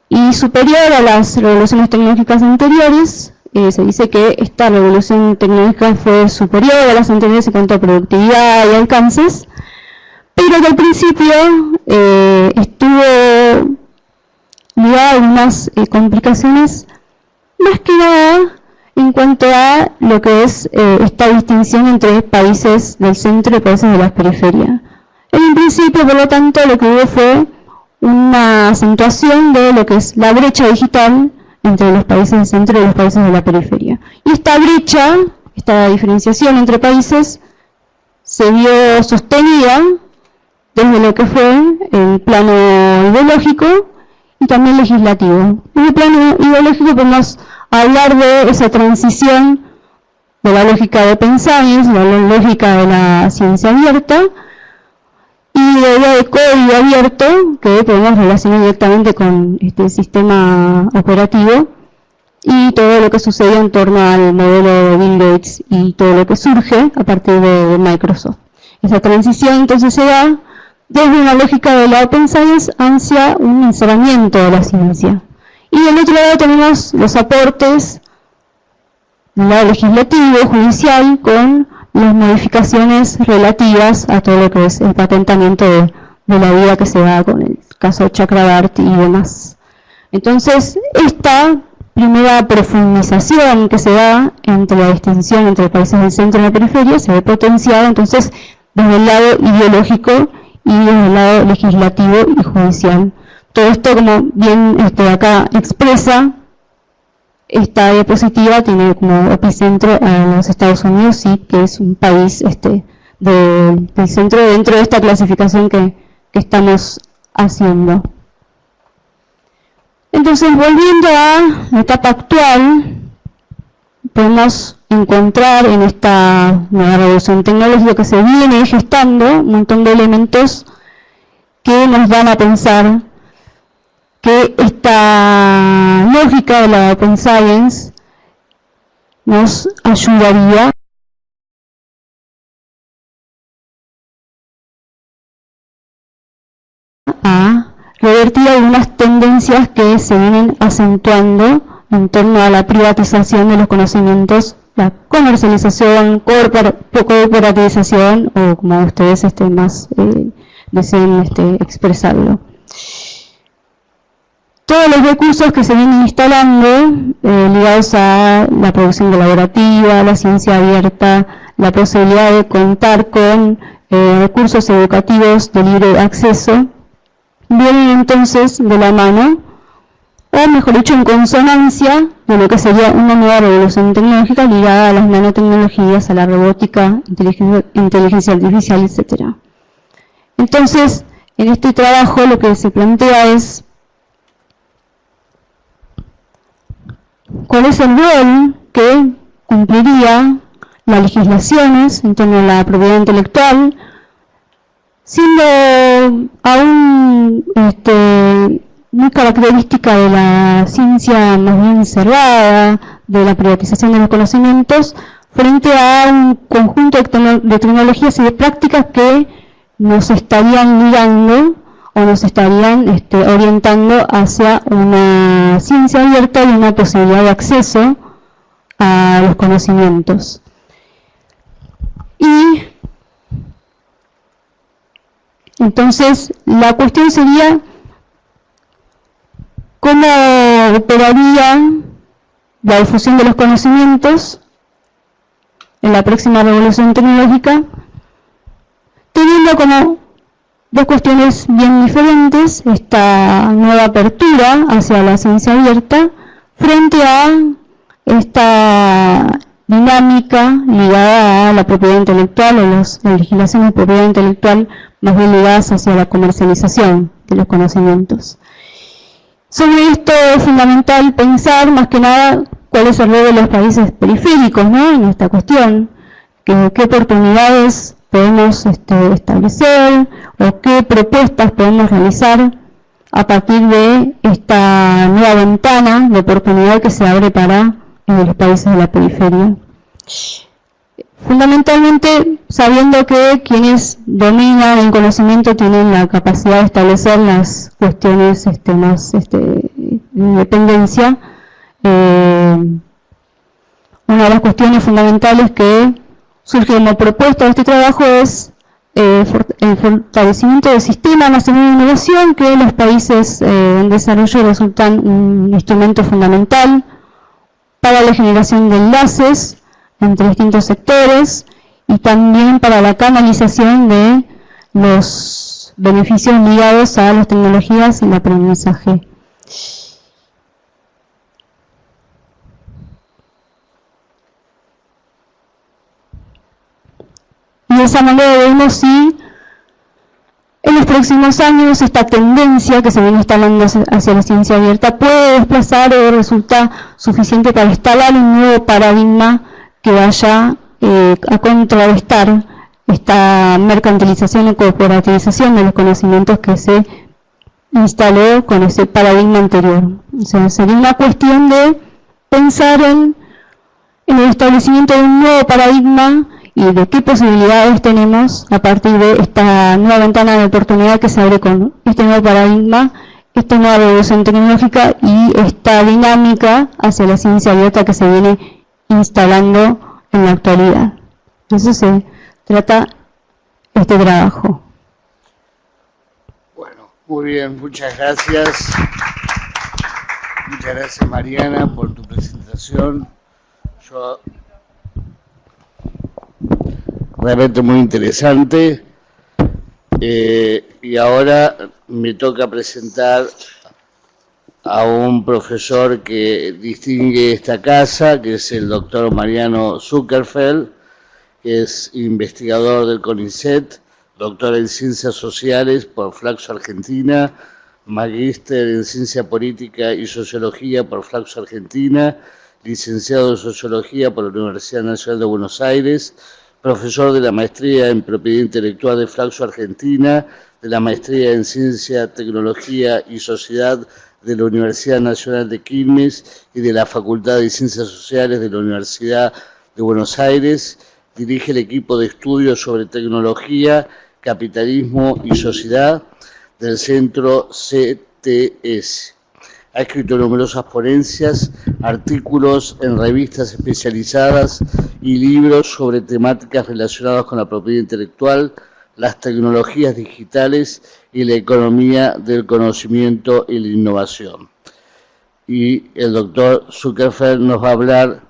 y superior a las revoluciones tecnológicas anteriores. Se dice que esta revolución tecnológica fue superior a las anteriores en cuanto a productividad y alcances, pero que al principio estuvo ligada a unas complicaciones, más que nada en cuanto a lo que es esta distinción entre países del centro y países de la periferia. En un principio, por lo tanto, lo que hubo fue una acentuación de lo que es la brecha digital entre los países del centro y los países de la periferia. Y esta brecha, esta diferenciación entre países, se vio sostenida desde lo que fue el plano ideológico y también legislativo. En el plano ideológico podemos hablar de esa transición de la lógica de Open Science, la lógica de la ciencia abierta, y de la idea de código abierto, que podemos relacionar directamente con este sistema operativo, y todo lo que sucedió en torno al modelo de Bill Gates y todo lo que surge a partir de Microsoft. Esa transición entonces se da desde una lógica de la Open Science hacia un encerramiento de la ciencia. Y del otro lado tenemos los aportes del lado legislativo, judicial, con las modificaciones relativas a todo lo que es el patentamiento de la vida que se da con el caso Chakrabarty y demás. Entonces, esta primera profundización que se da entre la distinción entre países del centro y la periferia se ve potenciada entonces desde el lado ideológico y desde el lado legislativo y judicial. Todo esto, como bien acá expresa, esta diapositiva tiene como epicentro a los Estados Unidos, sí, que es un país del centro dentro de esta clasificación que estamos haciendo. Entonces, volviendo a la etapa actual, podemos encontrar en esta nueva revolución tecnológica que se viene gestando un montón de elementos que nos van a pensar que esta lógica de la Open Science nos ayudaría a revertir algunas tendencias que se vienen acentuando en torno a la privatización de los conocimientos, la comercialización, corporativización, o como ustedes más deseen expresarlo. Todos los recursos que se vienen instalando ligados a la producción colaborativa, la ciencia abierta, la posibilidad de contar con recursos educativos de libre acceso, vienen entonces de la mano, o mejor dicho, en consonancia de lo que sería una nueva revolución tecnológica ligada a las nanotecnologías, a la robótica, inteligencia artificial, etc. Entonces, en este trabajo lo que se plantea es cuál es el rol que cumpliría las legislaciones en torno a la propiedad intelectual, siendo aún muy característica de la ciencia más bien cerrada, de la privatización de los conocimientos, frente a un conjunto de tecnologías y de prácticas que nos estarían ligando o nos estarían orientando hacia una ciencia abierta y una posibilidad de acceso a los conocimientos. Y entonces la cuestión sería cómo operaría la difusión de los conocimientos en la próxima revolución tecnológica, teniendo como dos cuestiones bien diferentes: esta nueva apertura hacia la ciencia abierta frente a esta dinámica ligada a la propiedad intelectual o las legislaciones de propiedad intelectual más bien ligadas hacia la comercialización de los conocimientos. Sobre esto es fundamental pensar más que nada cuál es el rol de los países periféricos, ¿no?, en esta cuestión, qué oportunidades podemos establecer o qué propuestas podemos realizar a partir de esta nueva ventana de oportunidad que se abre para los países de la periferia. Fundamentalmente sabiendo que quienes dominan el conocimiento tienen la capacidad de establecer las cuestiones más de independencia. Una de las cuestiones fundamentales que surge como propuesta de este trabajo es el fortalecimiento del sistema nacional de innovación, que los países en desarrollo resultan un instrumento fundamental para la generación de enlaces entre distintos sectores y también para la canalización de los beneficios ligados a las tecnologías y el aprendizaje. Y de esa manera vemos si en los próximos años esta tendencia que se viene instalando hacia la ciencia abierta puede desplazar o resulta suficiente para instalar un nuevo paradigma que vaya a contrarrestar esta mercantilización o corporativización de los conocimientos que se instaló con ese paradigma anterior. O sea, sería una cuestión de pensar en el establecimiento de un nuevo paradigma y de qué posibilidades tenemos a partir de esta nueva ventana de oportunidad que se abre con este nuevo paradigma, esta nueva revolución tecnológica y esta dinámica hacia la ciencia abierta que se viene instalando en la actualidad. De eso se trata este trabajo. Bueno, muy bien, muchas gracias. Muchas gracias, Mariana, por tu presentación. Realmente muy interesante. Y ahora me toca presentar a un profesor que distingue esta casa, que es el doctor Mariano Zuckerfeld, que es investigador del CONICET, doctor en Ciencias Sociales por Flaxo Argentina, magíster en Ciencia Política y Sociología por Flaxo Argentina, licenciado en Sociología por la Universidad Nacional de Buenos Aires, profesor de la Maestría en Propiedad Intelectual de Flaxo Argentina, de la Maestría en Ciencia, Tecnología y Sociedad de la Universidad Nacional de Quilmes y de la Facultad de Ciencias Sociales de la Universidad de Buenos Aires. Dirige el equipo de estudios sobre tecnología, capitalismo y sociedad del Centro CTS. Ha escrito numerosas ponencias, artículos en revistas especializadas y libros sobre temáticas relacionadas con la propiedad intelectual, las tecnologías digitales y la economía del conocimiento y la innovación. Y el doctor Zuckerfeld nos va a hablar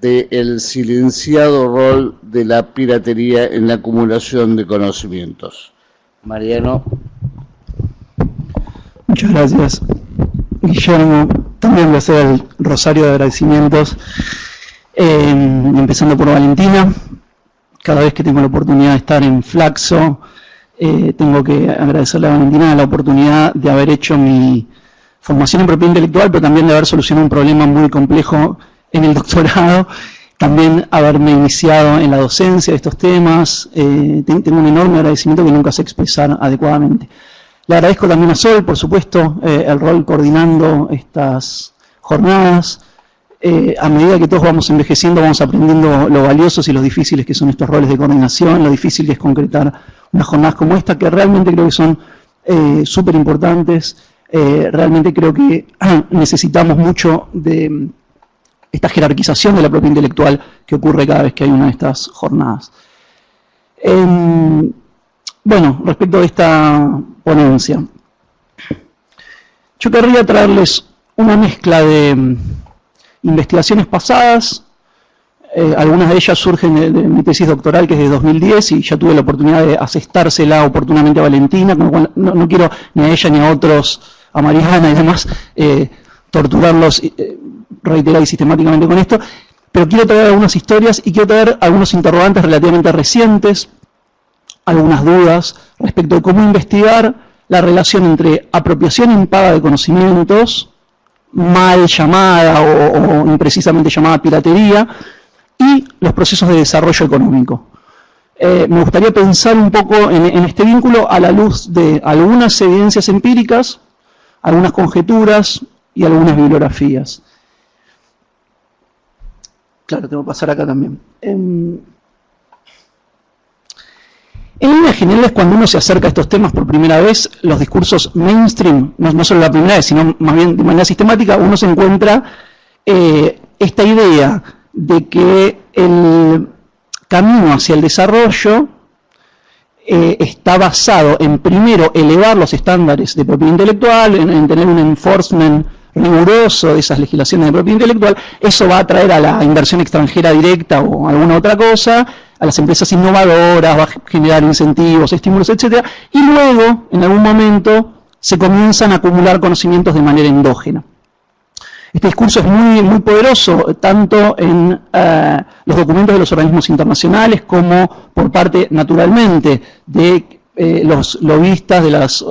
del silenciado rol de la piratería en la acumulación de conocimientos. Mariano. Muchas gracias, Guillermo. También voy a hacer el rosario de agradecimientos, empezando por Valentina. Cada vez que tengo la oportunidad de estar en Flaxo, tengo que agradecerle a Valentina la oportunidad de haber hecho mi formación en propiedad intelectual, pero también de haber solucionado un problema muy complejo en el doctorado, también haberme iniciado en la docencia de estos temas. Tengo un enorme agradecimiento que nunca sé expresar adecuadamente. Le agradezco también a Sol, por supuesto, el rol coordinando estas jornadas. A medida que todos vamos envejeciendo, vamos aprendiendo lo valiosos y lo difíciles que son estos roles de coordinación, lo difícil que es concretar unas jornadas como esta, que realmente creo que son súper importantes. Realmente creo que necesitamos mucho de esta jerarquización de la propiedad intelectual que ocurre cada vez que hay una de estas jornadas. Bueno, respecto a esta ponencia, yo querría traerles una mezcla de investigaciones pasadas. Algunas de ellas surgen de mi tesis doctoral, que es de 2010, y ya tuve la oportunidad de asestársela oportunamente a Valentina, con lo cual no quiero ni a ella ni a otros, a Mariana y demás, torturarlos reiterada y sistemáticamente con esto, pero quiero traer algunas historias y quiero traer algunos interrogantes relativamente recientes, algunas dudas respecto de cómo investigar la relación entre apropiación impaga de conocimientos, mal llamada o imprecisamente llamada piratería, y los procesos de desarrollo económico. Me gustaría pensar un poco en este vínculo a la luz de algunas evidencias empíricas, algunas conjeturas y algunas bibliografías. Claro, tengo que pasar acá también. En líneas generales, cuando uno se acerca a estos temas por primera vez, los discursos mainstream, no solo la primera vez, sino más bien de manera sistemática, uno se encuentra esta idea de que el camino hacia el desarrollo está basado en, primero, elevar los estándares de propiedad intelectual, en tener un enforcement riguroso de esas legislaciones de propiedad intelectual. Eso va a atraer a la inversión extranjera directa o alguna otra cosa, a las empresas innovadoras, va a generar incentivos, estímulos, etc. Y luego, en algún momento, se comienzan a acumular conocimientos de manera endógena. Este discurso es muy poderoso, tanto en los documentos de los organismos internacionales como por parte, naturalmente, de los lobistas, de las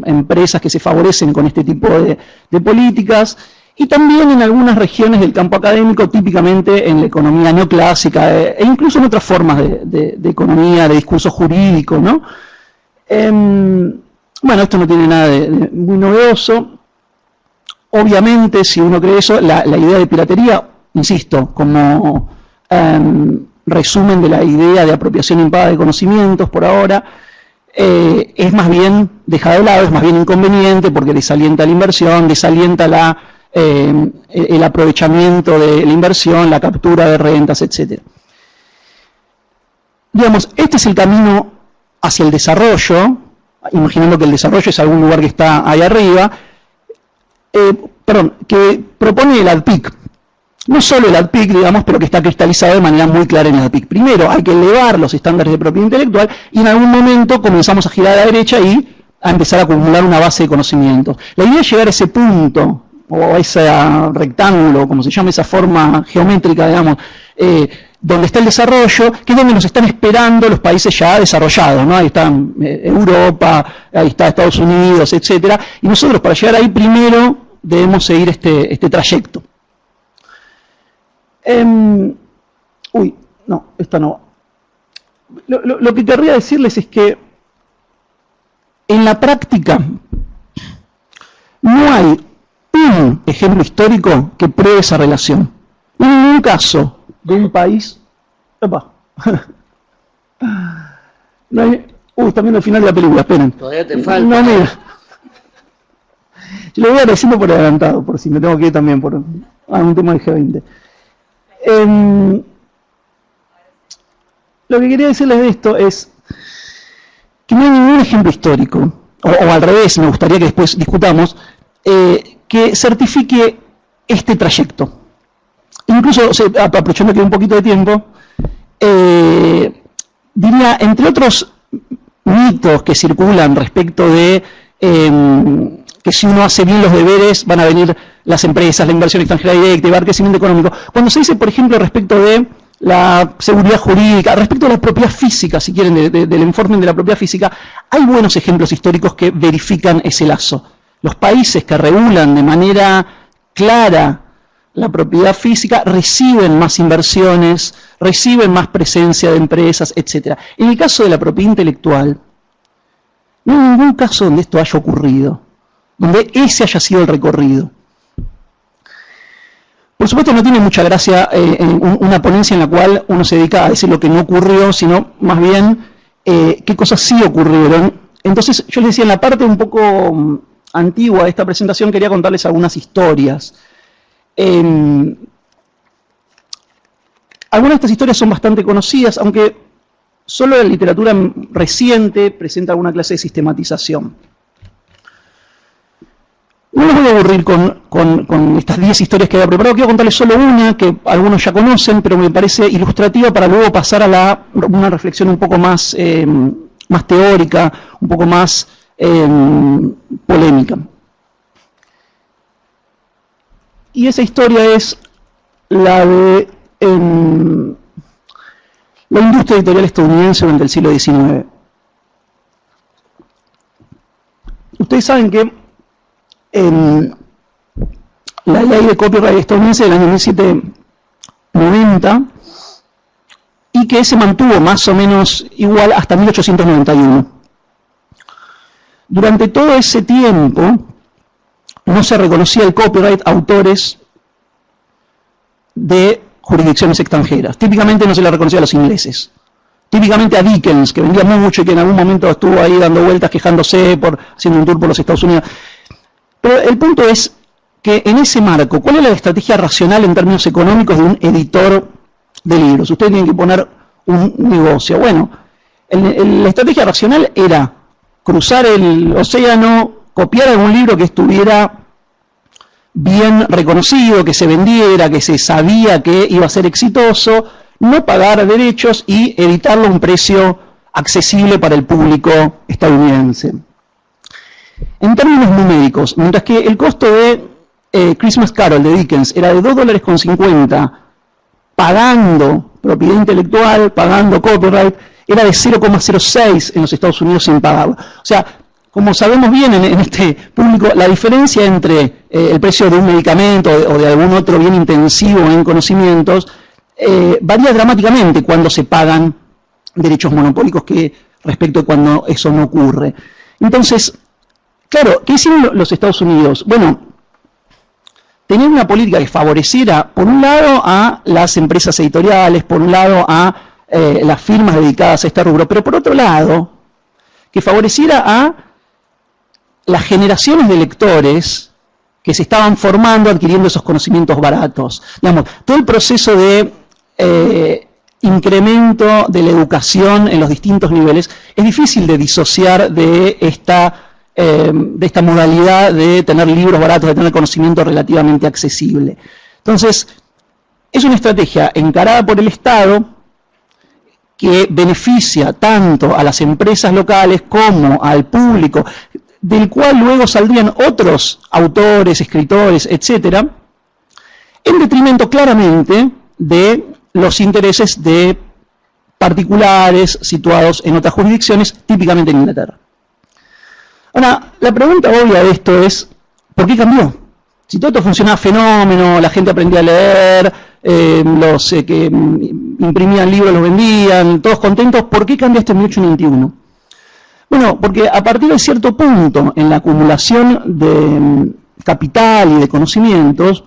empresas que se favorecen con este tipo de políticas, y también en algunas regiones del campo académico, típicamente en la economía neoclásica, e incluso en otras formas de economía, de discurso jurídico, ¿no? Bueno, esto no tiene nada de muy novedoso. Obviamente, si uno cree eso, la idea de piratería, insisto, como resumen de la idea de apropiación impaga de conocimientos por ahora, es más bien dejada de lado, es más bien inconveniente porque desalienta la inversión, desalienta el aprovechamiento de la inversión, la captura de rentas, etc. Digamos, este es el camino hacia el desarrollo, imaginando que el desarrollo es algún lugar que está ahí arriba, que propone el ADPIC. No solo el ADPIC, digamos, pero que está cristalizado de manera muy clara en el ADPIC. Primero, hay que elevar los estándares de propiedad intelectual y en algún momento comenzamos a girar a la derecha y a empezar a acumular una base de conocimientos. La idea es llegar a ese punto, o a ese rectángulo, como se llama, esa forma geométrica, digamos, donde está el desarrollo, que es donde nos están esperando los países ya desarrollados, ¿no? Ahí está Europa, ahí está Estados Unidos, etcétera. Y nosotros, para llegar ahí, primero debemos seguir este trayecto. Uy, no, esta no. Lo que querría decirles es que en la práctica no hay un ejemplo histórico que pruebe esa relación. No hay ningún caso de un país... Epa. No hay, están viendo el final de la película, esperen. Todavía te falta. No, mira. Yo lo voy agradeciendo por adelantado, por si me tengo que ir también por algún tema del G20. Lo que quería decirles de esto es que no hay ningún ejemplo histórico, o al revés, me gustaría que después discutamos, que certifique este trayecto. Incluso, aprovechando que hay un poquito de tiempo, diría, entre otros mitos que circulan respecto de que si uno hace bien los deberes van a venir las empresas, la inversión extranjera directa y va a crecimiento económico. Cuando se dice, por ejemplo, respecto de la seguridad jurídica, respecto a la propiedad física, si quieren, del informe de la propiedad física, hay buenos ejemplos históricos que verifican ese lazo. Los países que regulan de manera clara la propiedad física reciben más inversiones, reciben más presencia de empresas, etc. En el caso de la propiedad intelectual, no hay ningún caso donde esto haya ocurrido, donde ese haya sido el recorrido. Por supuesto no tiene mucha gracia una ponencia en la cual uno se dedica a decir lo que no ocurrió, sino más bien qué cosas sí ocurrieron. Entonces yo les decía, en la parte un poco antigua de esta presentación quería contarles algunas historias. Algunas de estas historias son bastante conocidas, aunque solo la literatura reciente presenta alguna clase de sistematización. No los voy a aburrir con estas 10 historias que había preparado, quiero contarles solo una que algunos ya conocen, pero me parece ilustrativa para luego pasar a una reflexión un poco más, más teórica, un poco más polémica. Y esa historia es la de la industria editorial estadounidense durante el siglo XIX. Ustedes saben que la ley de copyright estadounidense del año 1790 y que se mantuvo más o menos igual hasta 1891. Durante todo ese tiempo no se reconocía el copyright a autores de jurisdicciones extranjeras. Típicamente no se le reconocía a los ingleses. Típicamente a Dickens, que vendía mucho y que en algún momento estuvo ahí dando vueltas, quejándose, haciendo un tour por los Estados Unidos. Pero el punto es que en ese marco, ¿cuál es la estrategia racional en términos económicos de un editor de libros? Ustedes tienen que poner un negocio. Bueno, la estrategia racional era cruzar el océano, copiar algún libro que estuviera bien reconocido, que se vendiera, que se sabía que iba a ser exitoso, no pagar derechos y editarlo a un precio accesible para el público estadounidense. En términos numéricos, mientras que el costo de Christmas Carol de Dickens era de $2.50, pagando propiedad intelectual, pagando copyright, era de 0,06 en los Estados Unidos sin pagarlo. O sea, como sabemos bien en este público, la diferencia entre el precio de un medicamento o de algún otro bien intensivo en conocimientos varía dramáticamente cuando se pagan derechos monopólicos respecto a cuando eso no ocurre. Entonces, claro, ¿qué hicieron los Estados Unidos? Bueno, tenían una política que favoreciera, por un lado, a las empresas editoriales, por un lado, a las firmas dedicadas a este rubro, pero por otro lado, que favoreciera a las generaciones de lectores que se estaban formando, adquiriendo esos conocimientos baratos. Digamos, todo el proceso de incremento de la educación en los distintos niveles es difícil de disociar de esta modalidad de tener libros baratos, de tener conocimiento relativamente accesible. Entonces, es una estrategia encarada por el Estado que beneficia tanto a las empresas locales como al público, del cual luego saldrían otros autores, escritores, etcétera, en detrimento claramente de los intereses de particulares situados en otras jurisdicciones, típicamente en Inglaterra. Ahora, la pregunta obvia de esto es, ¿por qué cambió? Si todo esto funcionaba fenómeno, la gente aprendía a leer, los que imprimían libros los vendían, todos contentos, ¿por qué cambia esto en 1891? Bueno, porque a partir de cierto punto en la acumulación de capital y de conocimientos,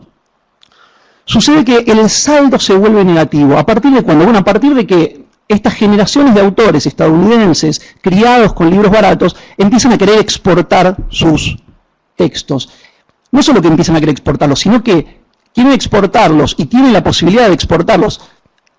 sucede que el saldo se vuelve negativo. ¿A partir de cuándo? Bueno, a partir de que estas generaciones de autores estadounidenses, criados con libros baratos, empiezan a querer exportar sus textos. no solo que empiezan a querer exportarlos, sino que quieren exportarlos y tienen la posibilidad de exportarlos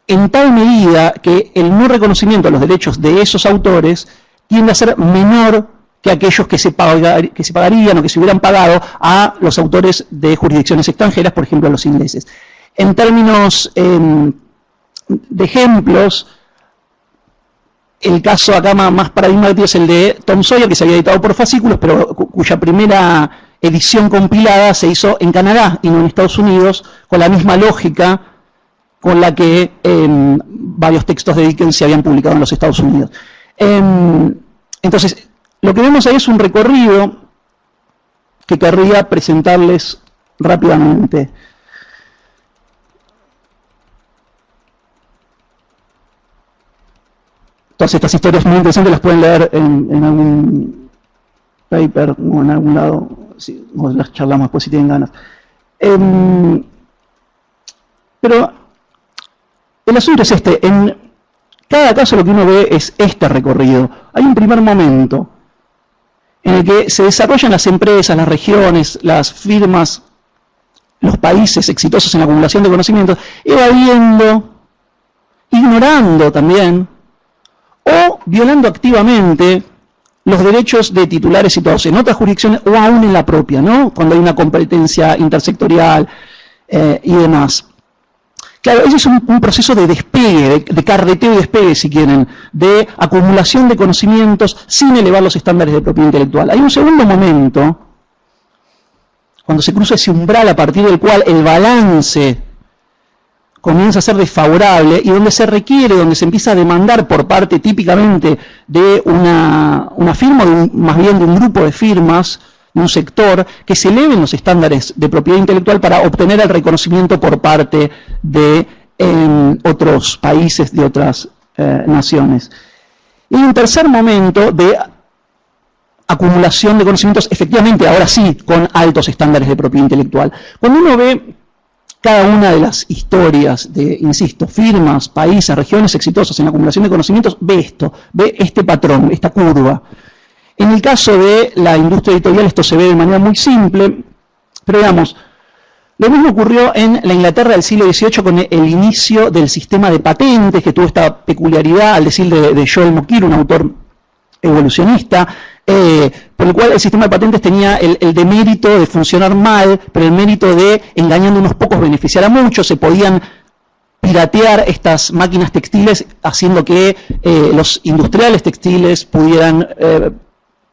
en tal medida que el no reconocimiento de los derechos de esos autores tiende a ser menor que aquellos que se pagarían o que se hubieran pagado a los autores de jurisdicciones extranjeras, por ejemplo a los ingleses. En términos de ejemplos, el caso acá más paradigmático es el de Tom Sawyer, que se había editado por fascículos, pero cuya primera edición compilada se hizo en Canadá y no en Estados Unidos, con la misma lógica con la que varios textos de Dickens se habían publicado en los Estados Unidos. Entonces, lo que vemos ahí es un recorrido que querría presentarles rápidamente. Todas estas historias muy interesantes las pueden leer en algún paper o en algún lado, sí, o las charlamos después si tienen ganas. Pero el asunto es este: en cada caso lo que uno ve es este recorrido. Hay un primer momento en el que se desarrollan las empresas, las regiones, las firmas, los países exitosos en la acumulación de conocimientos, evadiendo, ignorando también, o violando activamente los derechos de titulares situados en otras jurisdicciones o aún en la propia, ¿no? Cuando hay una competencia intersectorial y demás. Claro, ese es un proceso de despegue, de carreteo y despegue, si quieren, de acumulación de conocimientos sin elevar los estándares de propiedad intelectual. Hay un segundo momento, cuando se cruza ese umbral a partir del cual el balance comienza a ser desfavorable y donde se requiere, donde se empieza a demandar por parte típicamente de una firma, más bien de un grupo de firmas, de un sector, que se eleven los estándares de propiedad intelectual para obtener el reconocimiento por parte de otros países, de otras naciones. Y un tercer momento de acumulación de conocimientos, efectivamente, ahora sí, con altos estándares de propiedad intelectual. Cuando uno ve cada una de las historias de, insisto, firmas, países, regiones exitosas en la acumulación de conocimientos, ve esto, ve este patrón, esta curva. En el caso de la industria editorial esto se ve de manera muy simple, pero veamos, lo mismo ocurrió en la Inglaterra del siglo XVIII con el inicio del sistema de patentes, que tuvo esta peculiaridad, al decir de Joel Mokyr, un autor evolucionista, por el cual el sistema de patentes tenía el demérito de funcionar mal, pero el mérito de, engañando a unos pocos, beneficiar a muchos. Se podían piratear estas máquinas textiles, haciendo que los industriales textiles pudieran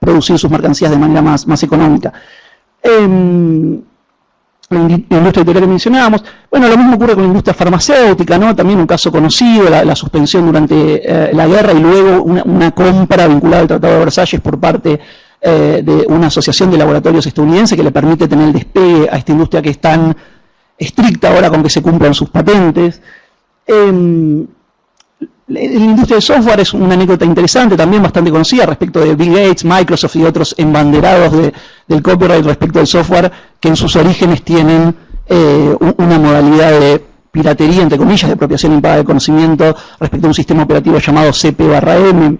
producir sus mercancías de manera más económica. La industria editorial que mencionábamos. Bueno, lo mismo ocurre con la industria farmacéutica, ¿no? También un caso conocido, la suspensión durante la guerra y luego una compra vinculada al Tratado de Versalles por parte de una asociación de laboratorios estadounidense que le permite tener el despegue a esta industria que es tan estricta ahora con que se cumplan sus patentes. La industria del software es una anécdota interesante, también bastante conocida, respecto de Bill Gates, Microsoft y otros embanderados del copyright respecto del software, que en sus orígenes tienen una modalidad de piratería, entre comillas, de apropiación impagada de conocimiento respecto a un sistema operativo llamado CP/M.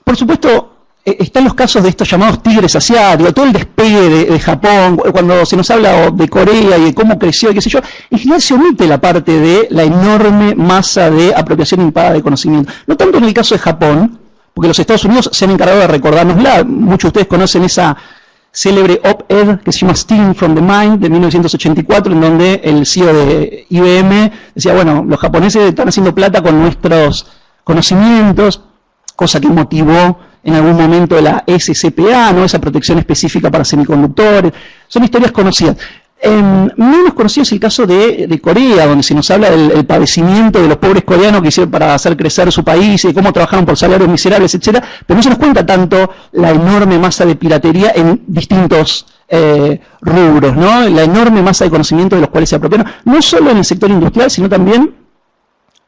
Por supuesto, están los casos de estos llamados tigres asiáticos, todo el despegue de Japón, cuando se nos habla de Corea y de cómo creció y qué sé yo, en general se omite la parte de la enorme masa de apropiación impagada de conocimiento. No tanto en el caso de Japón, porque los Estados Unidos se han encargado de recordárnosla. Muchos de ustedes conocen esa célebre op-ed que se llama Stealing from the Mind, de 1984, en donde el CEO de IBM decía, bueno, los japoneses están haciendo plata con nuestros conocimientos, cosa que motivó en algún momento la SCPA, ¿no? Esa protección específica para semiconductores. Son historias conocidas. Menos conocido es el caso de Corea, donde se nos habla del padecimiento de los pobres coreanos que hicieron para hacer crecer su país y cómo trabajaron por salarios miserables, etcétera, pero no se nos cuenta tanto la enorme masa de piratería en distintos rubros, ¿no? La enorme masa de conocimientos de los cuales se apropiaron, no solo en el sector industrial, sino también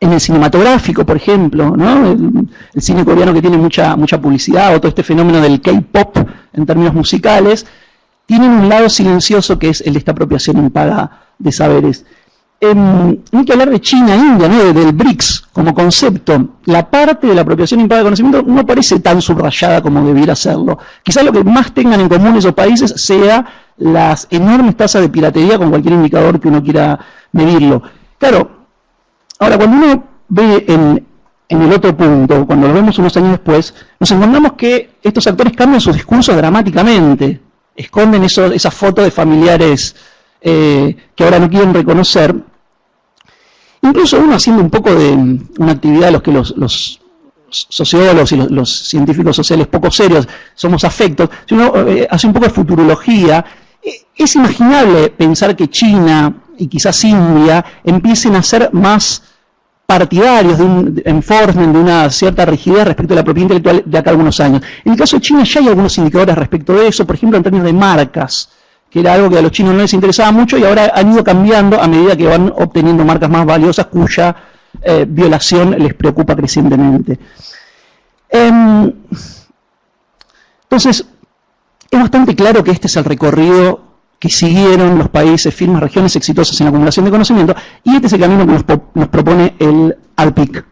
en el cinematográfico, por ejemplo, ¿no? El cine coreano, que tiene mucha publicidad, o todo este fenómeno del K-pop en términos musicales, tienen un lado silencioso que es el de esta apropiación impagada de saberes. no hay que hablar de China, India, ¿no? Del BRICS como concepto. La parte de la apropiación imparada de conocimiento no parece tan subrayada como debiera serlo. Quizás lo que más tengan en común esos países sea las enormes tasas de piratería con cualquier indicador que uno quiera medirlo. Claro, ahora cuando uno ve en el otro punto, cuando lo vemos unos años después, nos encontramos que estos actores cambian sus discursos dramáticamente, esconden esas fotos de familiares que ahora no quieren reconocer. Incluso uno haciendo un poco de una actividad de los que los sociólogos y los científicos sociales poco serios somos afectos, si uno hace un poco de futurología, es imaginable pensar que China y quizás India empiecen a ser más partidarios de un enforcement, de una cierta rigidez respecto a la propiedad intelectual de acá a algunos años. En el caso de China ya hay algunos indicadores respecto de eso, por ejemplo en términos de marcas, que era algo que a los chinos no les interesaba mucho y ahora han ido cambiando a medida que van obteniendo marcas más valiosas cuya violación les preocupa crecientemente. Entonces, es bastante claro que este es el recorrido que siguieron los países, firmas, regiones exitosas en la acumulación de conocimiento, y este es el camino que nos propone el ALPIC.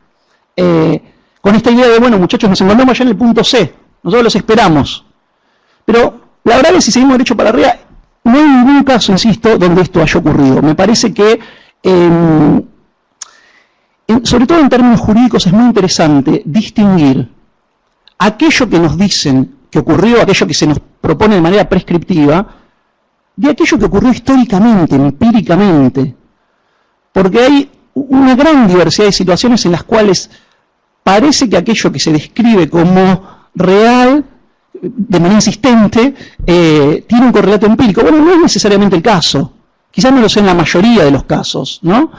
Con esta idea de, bueno, muchachos, nos encontramos ya en el punto C, nosotros los esperamos. Pero la verdad es que si seguimos derecho para arriba, no hay ningún caso, insisto, donde esto haya ocurrido. Me parece que, sobre todo en términos jurídicos, es muy interesante distinguir aquello que nos dicen que ocurrió, aquello que se nos propone de manera prescriptiva, de aquello que ocurrió históricamente, empíricamente. Porque hay una gran diversidad de situaciones en las cuales parece que aquello que se describe como real, de manera insistente, tiene un correlato empírico. Bueno, no es necesariamente el caso. Quizás no lo sea en la mayoría de los casos, ¿no?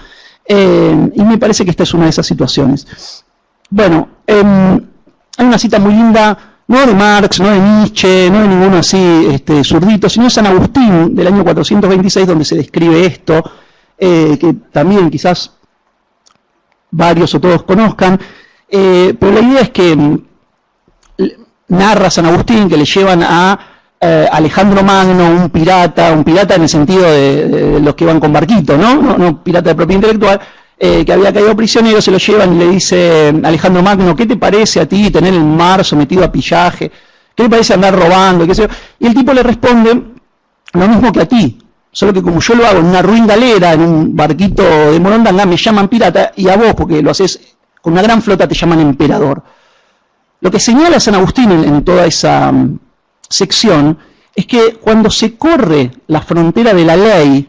Y me parece que esta es una de esas situaciones. Bueno, hay una cita muy linda, no de Marx, no de Nietzsche, no de ninguno así zurdito, sino de San Agustín, del año 426, donde se describe esto, que también quizás varios o todos conozcan, pero la idea es que narra San Agustín que le llevan a Alejandro Magno, un pirata en el sentido de los que van con barquito, no pirata de propiedad intelectual, que había caído prisionero, se lo llevan y le dice Alejandro Magno, ¿qué te parece a ti tener el mar sometido a pillaje? ¿Qué te parece andar robando? ¿Qué sé yo? Y el tipo le responde, lo mismo que a ti, solo que como yo lo hago en una ruin galera, en un barquito de Morondanga, me llaman pirata, y a vos, porque lo haces con una gran flota, te llaman emperador. Lo que señala San Agustín en toda esa sección es que cuando se corre la frontera de la ley,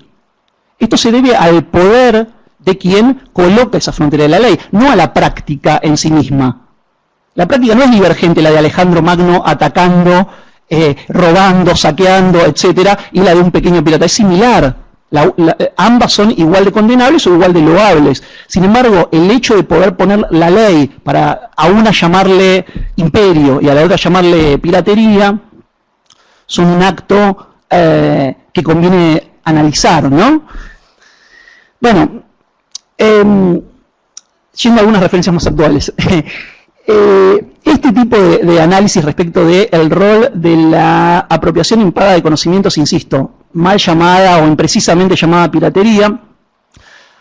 esto se debe al poder de quien coloca esa frontera de la ley, no a la práctica en sí misma. La práctica no es divergente, la de Alejandro Magno atacando, robando, saqueando, etcétera, y la de un pequeño pirata. Es similar. Ambas son igual de condenables o igual de loables. Sin embargo, el hecho de poder poner la ley para a una llamarle imperio y a la otra llamarle piratería, son un acto que conviene analizar, ¿no? Bueno, yendo a algunas referencias más actuales. Este tipo de análisis respecto del rol de la apropiación imparada de conocimientos, insisto, mal llamada o imprecisamente llamada piratería,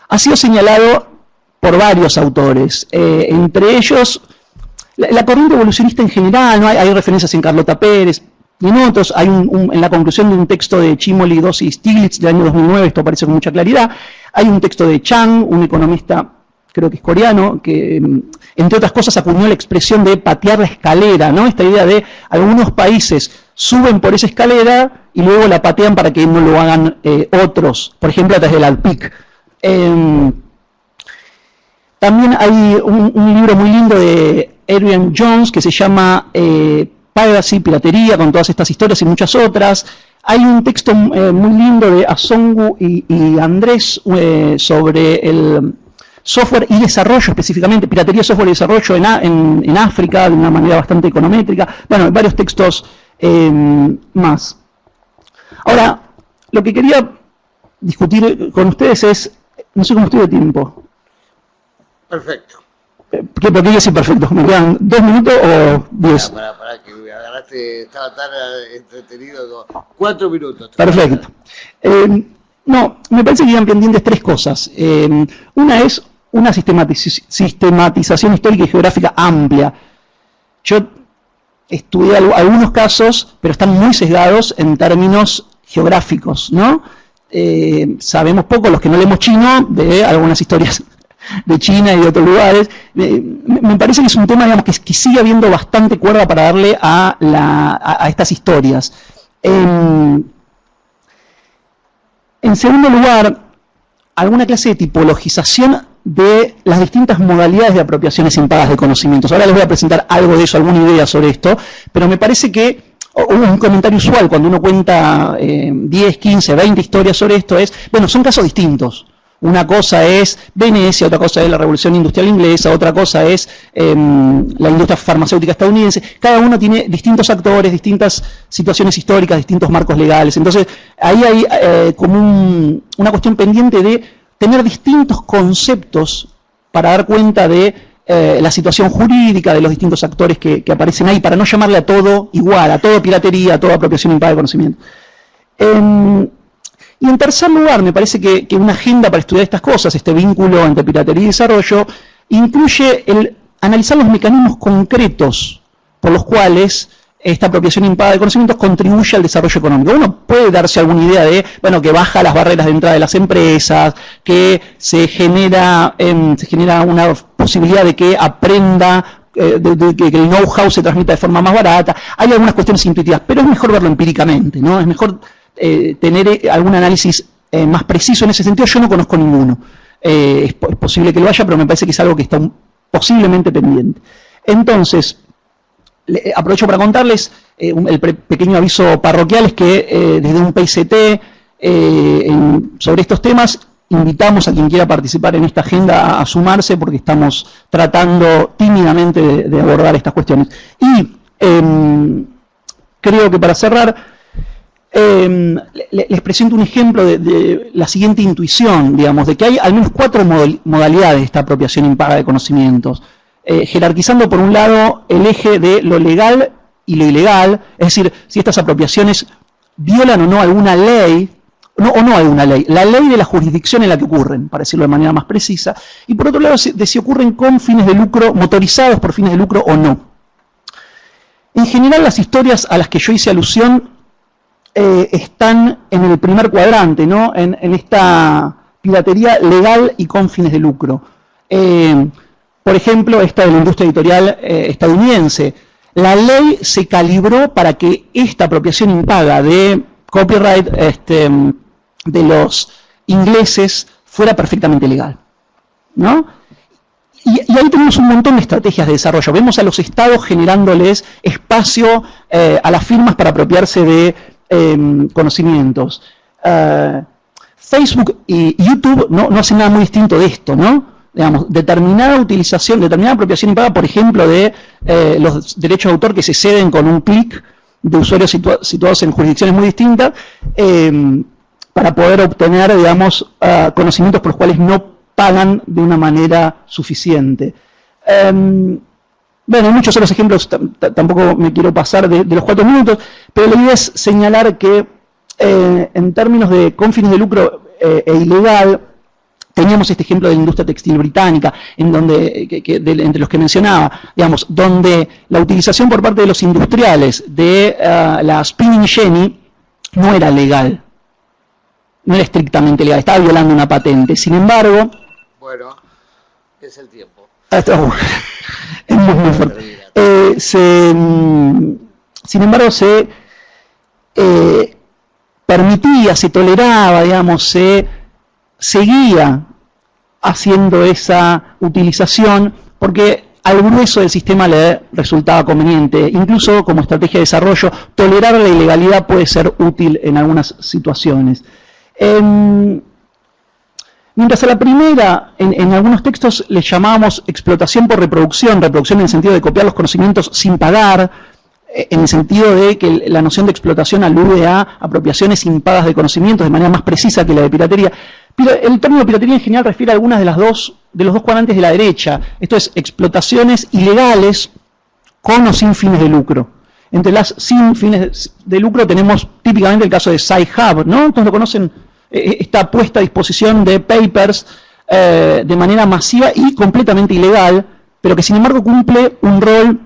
ha sido señalado por varios autores, entre ellos la corriente evolucionista en general, ¿no? Hay referencias en Carlota Pérez y en otros, hay en la conclusión de un texto de Chimoli, Dossi y Stiglitz del año 2009, esto aparece con mucha claridad, hay un texto de Chang, un economista, creo que es coreano, que entre otras cosas acuñó la expresión de patear la escalera, ¿no? Esta idea de algunos países suben por esa escalera y luego la patean para que no lo hagan otros, por ejemplo a través del ALPIC. También hay un libro muy lindo de Adrian Jones que se llama Piracy, Piratería, con todas estas historias y muchas otras. Hay un texto muy lindo de Asongu y Andrés sobre el software y desarrollo, específicamente piratería, software y desarrollo en África, de una manera bastante econométrica. Bueno, varios textos más. Ahora, lo que quería discutir con ustedes es, no sé cómo estoy de tiempo. Perfecto. ¿Por qué voy a decir perfecto? ¿Me quedan 2 minutos o 10? Para que me agarraste, estaba tan entretenido como 4 minutos. Perfecto. No, me parece que quedan pendientes tres cosas. Una es una sistematización histórica y geográfica amplia. Yo estudié algunos casos, pero están muy sesgados en términos geográficos, ¿no? Sabemos poco, los que no leemos chino, de algunas historias de China y de otros lugares. Me parece que es un tema, digamos, que sigue habiendo bastante cuerda para darle a estas historias. En segundo lugar, alguna clase de tipologización de las distintas modalidades de apropiaciones impagas de conocimientos. Ahora les voy a presentar algo de eso, alguna idea sobre esto, pero me parece que un comentario usual cuando uno cuenta 10, 15, 20 historias sobre esto es, bueno, son casos distintos. Una cosa es Venecia, otra cosa es la Revolución Industrial Inglesa, otra cosa es la industria farmacéutica estadounidense. Cada uno tiene distintos actores, distintas situaciones históricas, distintos marcos legales. Entonces, ahí hay como una cuestión pendiente de tener distintos conceptos para dar cuenta de la situación jurídica de los distintos actores que aparecen ahí, para no llamarle a todo igual, a todo piratería, a toda apropiación impaga de conocimiento. Y en tercer lugar, me parece que una agenda para estudiar estas cosas, este vínculo entre piratería y desarrollo, incluye el analizar los mecanismos concretos por los cuales esta apropiación impaga de conocimientos contribuye al desarrollo económico. Uno puede darse alguna idea de, bueno, que baja las barreras de entrada de las empresas, que se genera una posibilidad de que aprenda, de que el know-how se transmita de forma más barata. Hay algunas cuestiones intuitivas, pero es mejor verlo empíricamente, ¿no? Es mejor tener algún análisis más preciso en ese sentido. Yo no conozco ninguno. Es posible que lo haya, pero me parece que es algo que está posiblemente pendiente. Entonces, aprovecho para contarles el pequeño aviso parroquial, es que desde un PICT sobre estos temas invitamos a quien quiera participar en esta agenda a sumarse, porque estamos tratando tímidamente de abordar estas cuestiones. Y creo que para cerrar, les presento un ejemplo de la siguiente intuición, digamos, de que hay al menos 4 modalidades de esta apropiación impaga de conocimientos, jerarquizando por un lado el eje de lo legal y lo ilegal, es decir, si estas apropiaciones violan o no alguna ley, o no alguna ley, la ley de la jurisdicción en la que ocurren, para decirlo de manera más precisa, y por otro lado de si ocurren con fines de lucro, motorizados por fines de lucro o no. En general, las historias a las que yo hice alusión están en el primer cuadrante, ¿no? En esta piratería legal y con fines de lucro. Por ejemplo, esta de la industria editorial estadounidense. La ley se calibró para que esta apropiación impaga de copyright de los ingleses fuera perfectamente legal, ¿no? Y ahí tenemos un montón de estrategias de desarrollo. Vemos a los estados generándoles espacio a las firmas para apropiarse de conocimientos. Facebook y YouTube no hacen nada muy distinto de esto, ¿no? Digamos, determinada apropiación impaga, por ejemplo, de los derechos de autor que se ceden con un clic de usuarios situados en jurisdicciones muy distintas, para poder obtener, digamos, conocimientos por los cuales no pagan de una manera suficiente. Bueno, hay muchos otros ejemplos, tampoco me quiero pasar de los 4 minutos, pero la idea es señalar que en términos de con fines de lucro e ilegal, teníamos este ejemplo de la industria textil británica, en donde, entre los que mencionaba, digamos, donde la utilización por parte de los industriales de la spinning jenny no era legal, no era estrictamente legal, estaba violando una patente. Sin embargo... Bueno, es el tiempo. Es muy fuerte. Sin embargo, se permitía, se toleraba, digamos, se seguía haciendo esa utilización porque al grueso del sistema le resultaba conveniente. Incluso como estrategia de desarrollo, tolerar la ilegalidad puede ser útil en algunas situaciones. Mientras a la primera, en algunos textos le llamábamos explotación por reproducción en el sentido de copiar los conocimientos sin pagar, en el sentido de que la noción de explotación alude a apropiaciones impagas de conocimientos de manera más precisa que la de piratería. Pero el término piratería en general refiere a algunas de los dos cuadrantes de la derecha. Esto es, explotaciones ilegales con o sin fines de lucro. Entre las sin fines de lucro tenemos típicamente el caso de Sci-Hub, ¿no? Todos lo conocen, esta puesta a disposición de papers de manera masiva y completamente ilegal, pero que sin embargo cumple un rol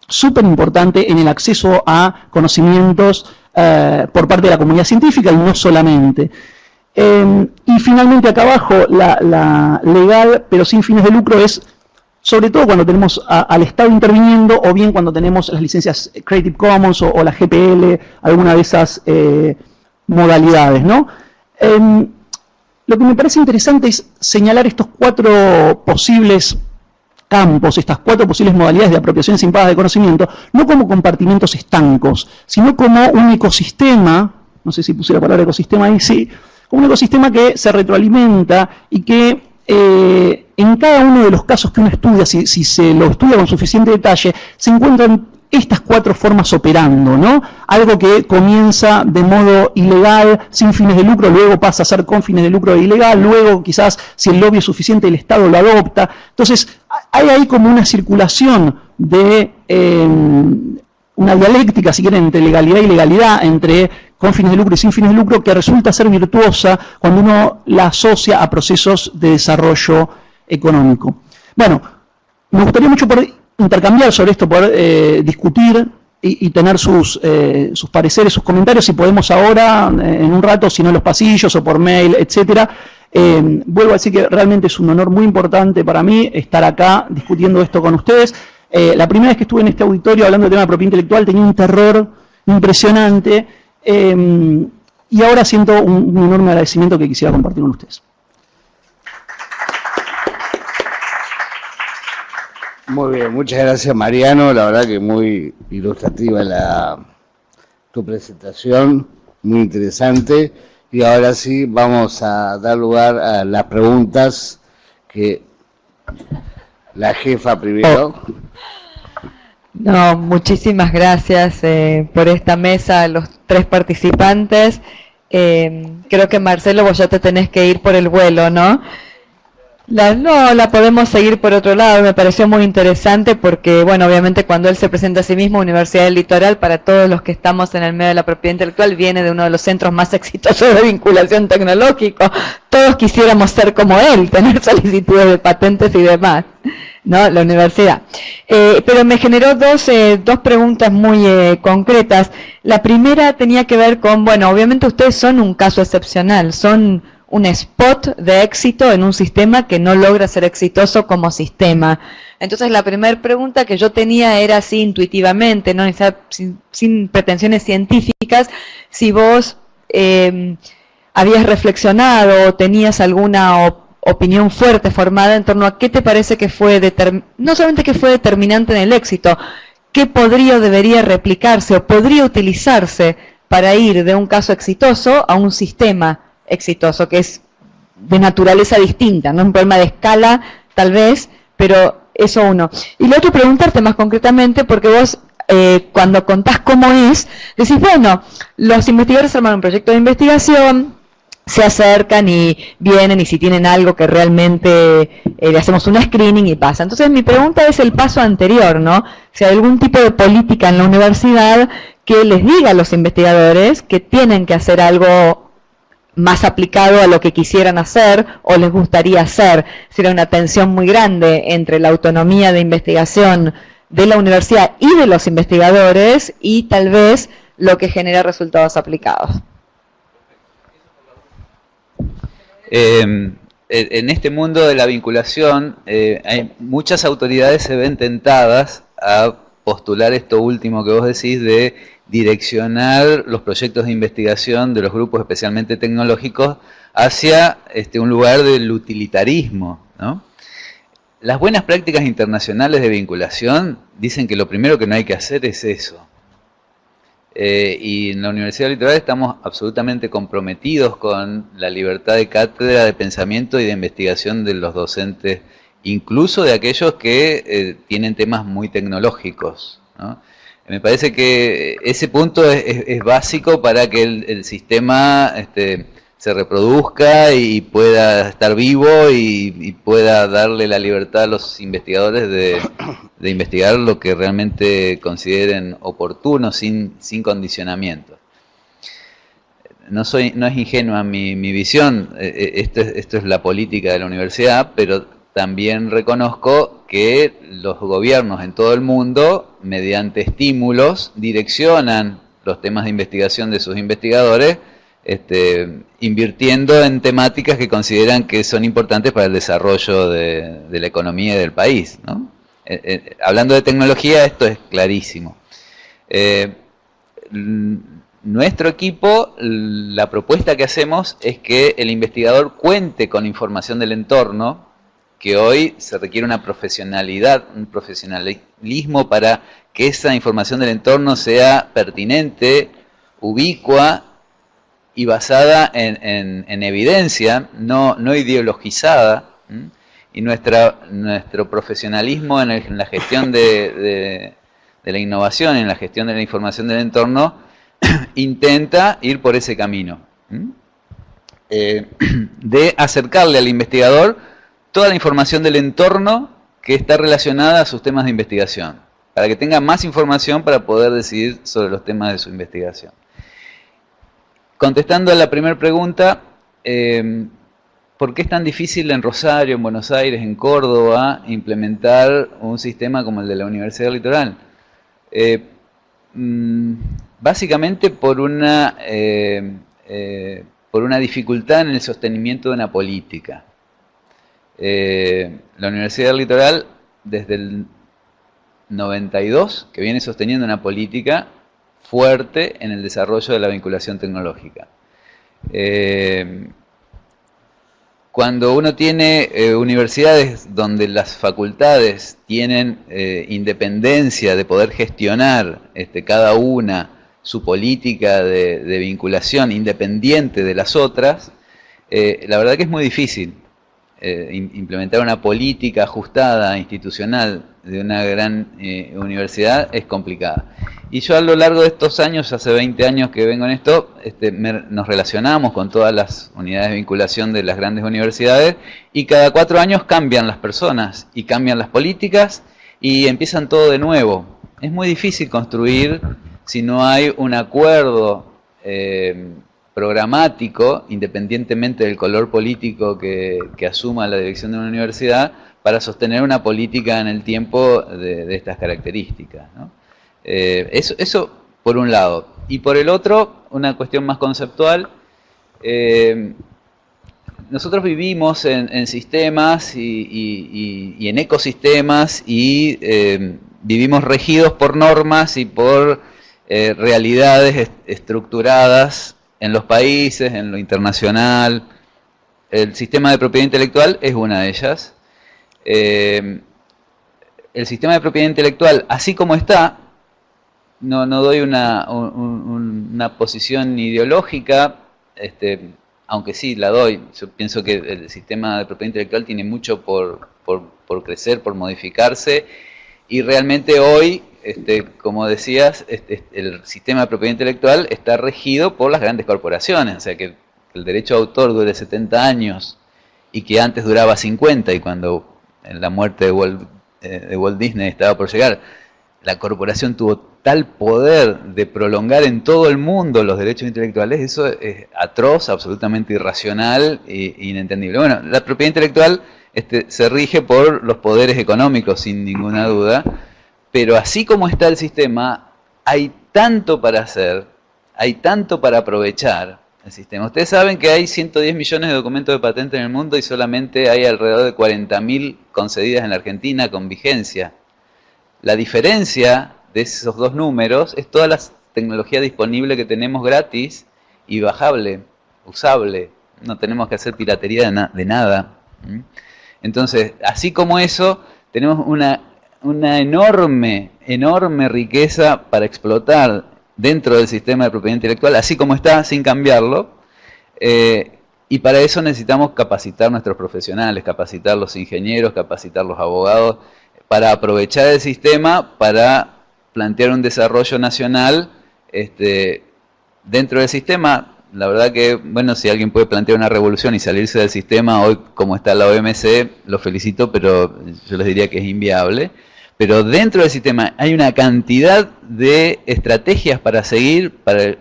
súper importante en el acceso a conocimientos por parte de la comunidad científica y no solamente. Y finalmente acá abajo, la legal pero sin fines de lucro es sobre todo cuando tenemos al Estado interviniendo o bien cuando tenemos las licencias Creative Commons o la GPL, alguna de esas modalidades, ¿no? Lo que me parece interesante es señalar estos 4 posibles campos, estas 4 posibles modalidades de apropiaciones impagadas de conocimiento, no como compartimentos estancos, sino como un ecosistema, no sé si puse la palabra ecosistema ahí, sí, como un ecosistema que se retroalimenta y que en cada uno de los casos que uno estudia, si se lo estudia con suficiente detalle, se encuentran estas 4 formas operando, ¿no? Algo que comienza de modo ilegal, sin fines de lucro, luego pasa a ser con fines de lucro e ilegal, luego quizás si el lobby es suficiente el Estado lo adopta. Entonces hay ahí como una circulación de una dialéctica, si quieren, entre legalidad y ilegalidad, entre con fines de lucro y sin fines de lucro, que resulta ser virtuosa cuando uno la asocia a procesos de desarrollo económico. Bueno, me gustaría mucho poder intercambiar sobre esto, poder discutir y tener sus pareceres, sus comentarios, si podemos ahora, en un rato, si no en los pasillos o por mail, etcétera. Vuelvo a decir que realmente es un honor muy importante para mí estar acá discutiendo esto con ustedes. La primera vez que estuve en este auditorio hablando del tema de propiedad intelectual tenía un terror impresionante y ahora siento un enorme agradecimiento que quisiera compartir con ustedes. Muy bien, muchas gracias Mariano, la verdad que muy ilustrativa tu presentación, muy interesante. Y ahora sí vamos a dar lugar a las preguntas que la jefa primero. No, muchísimas gracias por esta mesa, a los 3 participantes. Creo que Marcelo, vos ya te tenés que ir por el vuelo, ¿no? No, la podemos seguir por otro lado. Me pareció muy interesante porque, bueno, obviamente cuando él se presenta a sí mismo, Universidad del Litoral, para todos los que estamos en el medio de la propiedad intelectual, viene de uno de los centros más exitosos de vinculación tecnológico. Todos quisiéramos ser como él, tener solicitudes de patentes y demás, ¿no? La universidad. Pero me generó dos preguntas muy concretas. La primera tenía que ver con, bueno, obviamente ustedes son un caso excepcional, son un spot de éxito en un sistema que no logra ser exitoso como sistema. Entonces la primera pregunta que yo tenía era así intuitivamente, ¿no? Sin pretensiones científicas, si vos habías reflexionado o tenías alguna opinión fuerte formada en torno a qué te parece que fue no solamente que fue determinante en el éxito, qué podría o debería replicarse o podría utilizarse para ir de un caso exitoso a un sistema exitoso, que es de naturaleza distinta, no un problema de escala tal vez, pero eso uno. Y lo otro, preguntarte más concretamente, porque vos cuando contás cómo es, decís, bueno, los investigadores arman un proyecto de investigación, se acercan y vienen y si tienen algo que realmente le hacemos un screening y pasa. Entonces mi pregunta es el paso anterior, ¿no? Si hay algún tipo de política en la universidad que les diga a los investigadores que tienen que hacer algo más aplicado a lo que quisieran hacer o les gustaría hacer. Sería una tensión muy grande entre la autonomía de investigación de la universidad y de los investigadores y tal vez lo que genera resultados aplicados. En este mundo de la vinculación, muchas autoridades se ven tentadas a postular esto último que vos decís de direccionar los proyectos de investigación de los grupos especialmente tecnológicos hacia un lugar del utilitarismo, ¿no? Las buenas prácticas internacionales de vinculación dicen que lo primero que no hay que hacer es eso. Y en la Universidad Litoral estamos absolutamente comprometidos con la libertad de cátedra, de pensamiento y de investigación de los docentes, incluso de aquellos que tienen temas muy tecnológicos, ¿no? Me parece que ese punto es básico para que el sistema se reproduzca y pueda estar vivo y pueda darle la libertad a los investigadores de investigar lo que realmente consideren oportuno, sin condicionamiento. no es ingenua mi visión, esto es la política de la universidad, pero también reconozco que los gobiernos en todo el mundo, mediante estímulos, direccionan los temas de investigación de sus investigadores, invirtiendo en temáticas que consideran que son importantes para el desarrollo de la economía y del país, ¿no? Hablando de tecnología, esto es clarísimo. Nuestro equipo, la propuesta que hacemos es que el investigador cuente con información del entorno, que hoy se requiere una profesionalidad, un profesionalismo para que esa información del entorno sea pertinente, ubicua y basada en evidencia, no ideologizada. Y nuestro profesionalismo en la gestión de la innovación, en la gestión de la información del entorno, intenta ir por ese camino, de acercarle al investigador toda la información del entorno que está relacionada a sus temas de investigación, para que tenga más información para poder decidir sobre los temas de su investigación. Contestando a la primera pregunta, ¿por qué es tan difícil en Rosario, en Buenos Aires, en Córdoba, implementar un sistema como el de la Universidad del Litoral? Básicamente por una dificultad en el sostenimiento de una política. La Universidad del Litoral, desde el 92, que viene sosteniendo una política fuerte en el desarrollo de la vinculación tecnológica. Cuando uno tiene universidades donde las facultades tienen independencia de poder gestionar cada una su política de vinculación independiente de las otras, la verdad que es muy difícil implementar una política ajustada, institucional de una gran universidad, es complicada. Y yo a lo largo de estos años, hace 20 años que vengo en esto, nos relacionamos con todas las unidades de vinculación de las grandes universidades y cada 4 años cambian las personas y cambian las políticas y empiezan todo de nuevo. Es muy difícil construir si no hay un acuerdo programático, independientemente del color político que asuma la dirección de una universidad, para sostener una política en el tiempo de estas características, ¿no? Eso por un lado. Y por el otro, una cuestión más conceptual. Nosotros vivimos en sistemas y en ecosistemas y vivimos regidos por normas y por realidades estructuradas en los países, en lo internacional. El sistema de propiedad intelectual es una de ellas. El sistema de propiedad intelectual, así como está, no doy una posición ideológica, aunque sí la doy. Yo pienso que el sistema de propiedad intelectual tiene mucho por crecer, por modificarse, y realmente hoy, como decías, el sistema de propiedad intelectual está regido por las grandes corporaciones, o sea que el derecho de autor dure 70 años y que antes duraba 50, y cuando en la muerte de Walt Disney estaba por llegar, la corporación tuvo tal poder de prolongar en todo el mundo los derechos intelectuales, eso es atroz, absolutamente irracional e inentendible. Bueno, la propiedad intelectual se rige por los poderes económicos, sin ninguna duda, pero así como está el sistema, hay tanto para hacer, hay tanto para aprovechar el sistema. Ustedes saben que hay 110 millones de documentos de patente en el mundo y solamente hay alrededor de 40.000 concedidas en la Argentina con vigencia. La diferencia de esos dos números es toda la tecnología disponible que tenemos gratis y bajable, usable. No tenemos que hacer piratería de nada. Entonces, así como eso, tenemos una enorme riqueza para explotar dentro del sistema de propiedad intelectual, así como está, sin cambiarlo. Y para eso necesitamos capacitar nuestros profesionales, capacitar los ingenieros, capacitar los abogados, para aprovechar el sistema, para plantear un desarrollo nacional dentro del sistema. La verdad que, bueno, si alguien puede plantear una revolución y salirse del sistema, hoy como está la OMC, lo felicito, pero yo les diría que es inviable. pero dentro del sistema hay una cantidad de estrategias para seguir,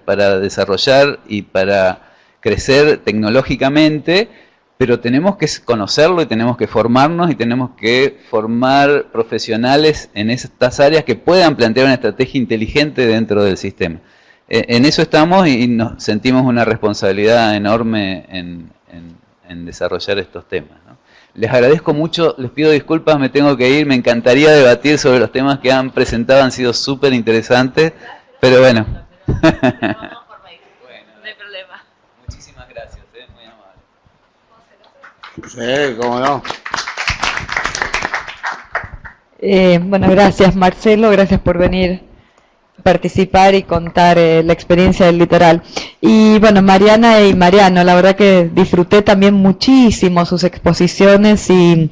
para desarrollar y para crecer tecnológicamente, pero tenemos que conocerlo y tenemos que formarnos y tenemos que formar profesionales en estas áreas que puedan plantear una estrategia inteligente dentro del sistema. En eso estamos y nos sentimos una responsabilidad enorme en desarrollar estos temas, ¿no? Les agradezco mucho, les pido disculpas, me tengo que ir, me encantaría debatir sobre los temas que han presentado, han sido súper interesantes, pero bueno. No hay problema. Muchísimas gracias, muy amable. Sí, cómo no. Bueno, gracias Marcelo, gracias por venir a participar y contar la experiencia del litoral. Y bueno, Mariana y Mariano, la verdad que disfruté también muchísimo sus exposiciones y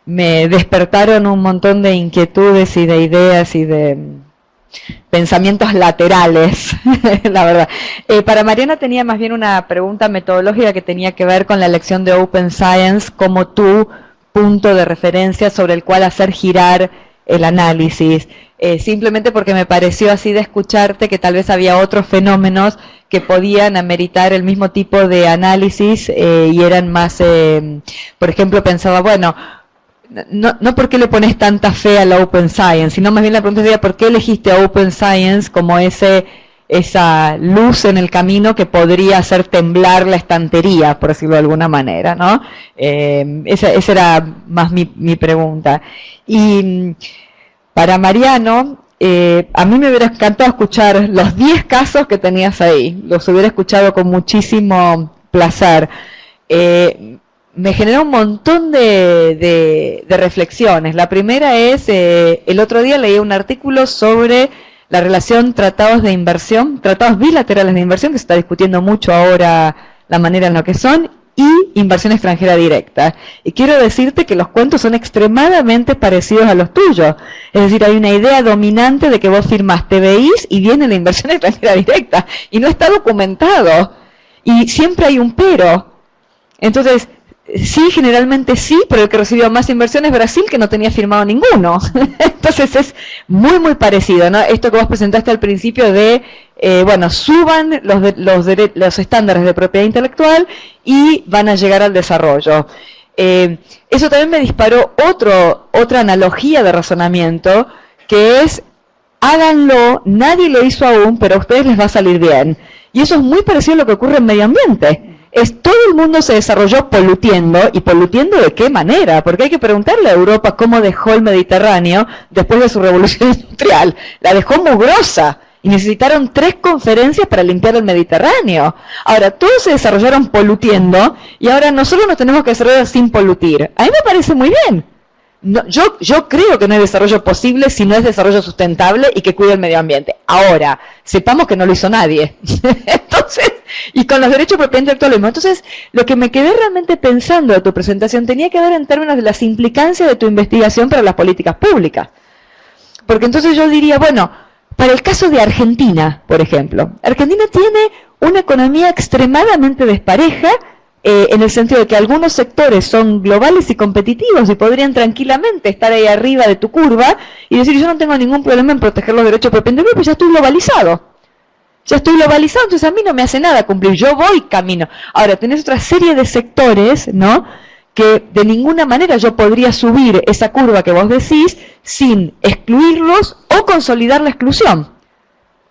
me despertaron un montón de inquietudes y de ideas y de pensamientos laterales, la verdad. Para Mariana tenía más bien una pregunta metodológica que tenía que ver con la elección de Open Science como tu punto de referencia sobre el cual hacer girar el análisis, simplemente porque me pareció así de escucharte que tal vez había otros fenómenos que podían ameritar el mismo tipo de análisis y eran más, por ejemplo, pensaba, bueno, no por qué le pones tanta fe a la Open Science, sino más bien la pregunta sería, ¿por qué elegiste a Open Science como esa luz en el camino que podría hacer temblar la estantería, por decirlo de alguna manera, ¿no? Esa era más mi pregunta. Y para Mariano, a mí me hubiera encantado escuchar los 10 casos que tenías ahí, los hubiera escuchado con muchísimo placer. Me generó un montón de reflexiones. La primera es, el otro día leí un artículo sobre la relación tratados de inversión, tratados bilaterales de inversión, que se está discutiendo mucho ahora la manera en la que son, y inversión extranjera directa. Y quiero decirte que los cuentos son extremadamente parecidos a los tuyos. Es decir, hay una idea dominante de que vos firmás TBIs y viene la inversión extranjera directa, y no está documentado. Y siempre hay un pero. Entonces, sí, generalmente sí, pero el que recibió más inversión es Brasil, que no tenía firmado ninguno. Entonces es muy parecido, ¿no? Esto que vos presentaste al principio de, bueno, suban los estándares de propiedad intelectual y van a llegar al desarrollo. Eso también me disparó otra analogía de razonamiento, que es, háganlo, nadie lo hizo aún, pero a ustedes les va a salir bien. Y eso es muy parecido a lo que ocurre en medio ambiente. Todo el mundo se desarrolló polutiendo, ¿y polutiendo de qué manera? Porque hay que preguntarle a Europa cómo dejó el Mediterráneo después de su revolución industrial. La dejó mugrosa, y necesitaron 3 conferencias para limpiar el Mediterráneo. Ahora, todos se desarrollaron polutiendo, y ahora nosotros nos tenemos que desarrollar sin polutir. A mí me parece muy bien. No, yo creo que no hay desarrollo posible si no es desarrollo sustentable y que cuide el medio ambiente. Ahora, sepamos que no lo hizo nadie. Entonces, y con los derechos de propiedad intelectual. Entonces, lo que me quedé realmente pensando de tu presentación tenía que ver en términos de las implicancias de tu investigación para las políticas públicas. Porque entonces yo diría, bueno, para el caso de Argentina, por ejemplo, Argentina tiene una economía extremadamente despareja, en el sentido de que algunos sectores son globales y competitivos y podrían tranquilamente estar ahí arriba de tu curva y decir, yo no tengo ningún problema en proteger los derechos de propiedad intelectual, pues ya estoy globalizado. Ya estoy globalizado, entonces a mí no me hace nada cumplir, yo voy camino. Ahora, tenés otra serie de sectores, ¿no?, que de ninguna manera yo podría subir esa curva que vos decís sin excluirlos o consolidar la exclusión.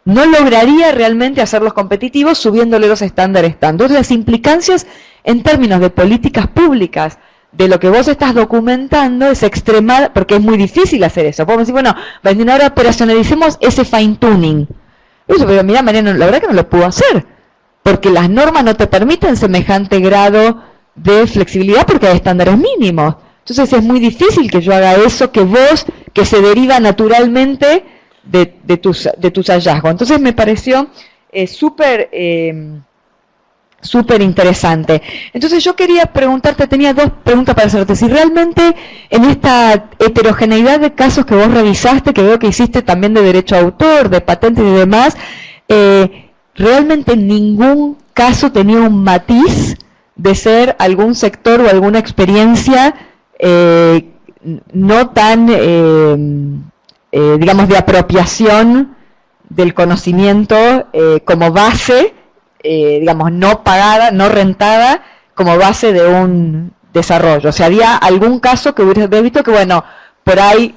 No lograría realmente hacerlos competitivos subiéndole los estándares tanto. Entonces, las implicancias en términos de políticas públicas de lo que vos estás documentando es extremada, porque es muy difícil hacer eso. Podemos decir, bueno, ahora operacionalicemos ese fine tuning. Eso, pero mira, Mariano, la verdad que no lo puedo hacer, porque las normas no te permiten semejante grado de flexibilidad porque hay estándares mínimos. Entonces es muy difícil que yo haga eso que vos, que se deriva naturalmente de tus hallazgos. Entonces me pareció súper interesante. Entonces yo quería preguntarte, tenía 2 preguntas para hacerte. Si realmente en esta heterogeneidad de casos que vos revisaste, que veo que hiciste también de derecho a autor, de patentes y demás, realmente ningún caso tenía un matiz de ser algún sector o alguna experiencia no tan, digamos, de apropiación del conocimiento como base, digamos, no pagada, no rentada, como base de un desarrollo. O sea, había algún caso que hubiera visto que, bueno, por ahí,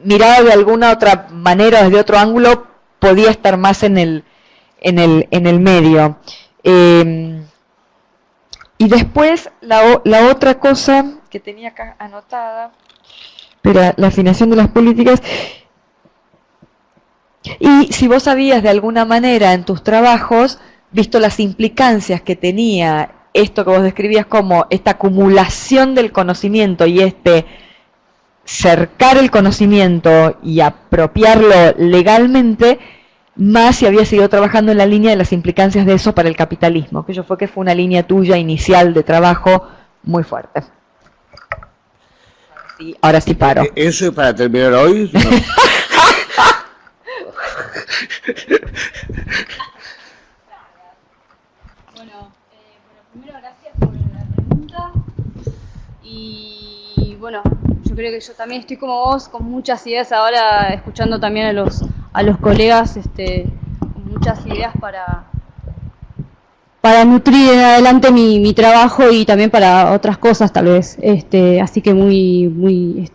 mirado de alguna otra manera, desde otro ángulo, podía estar más en el medio. Y después, la otra cosa que tenía acá anotada, pero la afinación de las políticas. Y si vos sabías de alguna manera en tus trabajos, visto las implicancias que tenía esto que vos describías como esta acumulación del conocimiento y cercar el conocimiento y apropiarlo legalmente, más si habías ido trabajando en la línea de las implicancias de eso para el capitalismo, que fue una línea tuya inicial de trabajo muy fuerte. Sí, ahora sí paro. ¿Eso es para terminar hoy? No. Bueno, primero gracias por la pregunta. Y bueno, yo creo que yo también estoy como vos, con muchas ideas ahora, escuchando también a los colegas, con muchas ideas para nutrir en adelante mi trabajo y también para otras cosas tal vez. Así que muy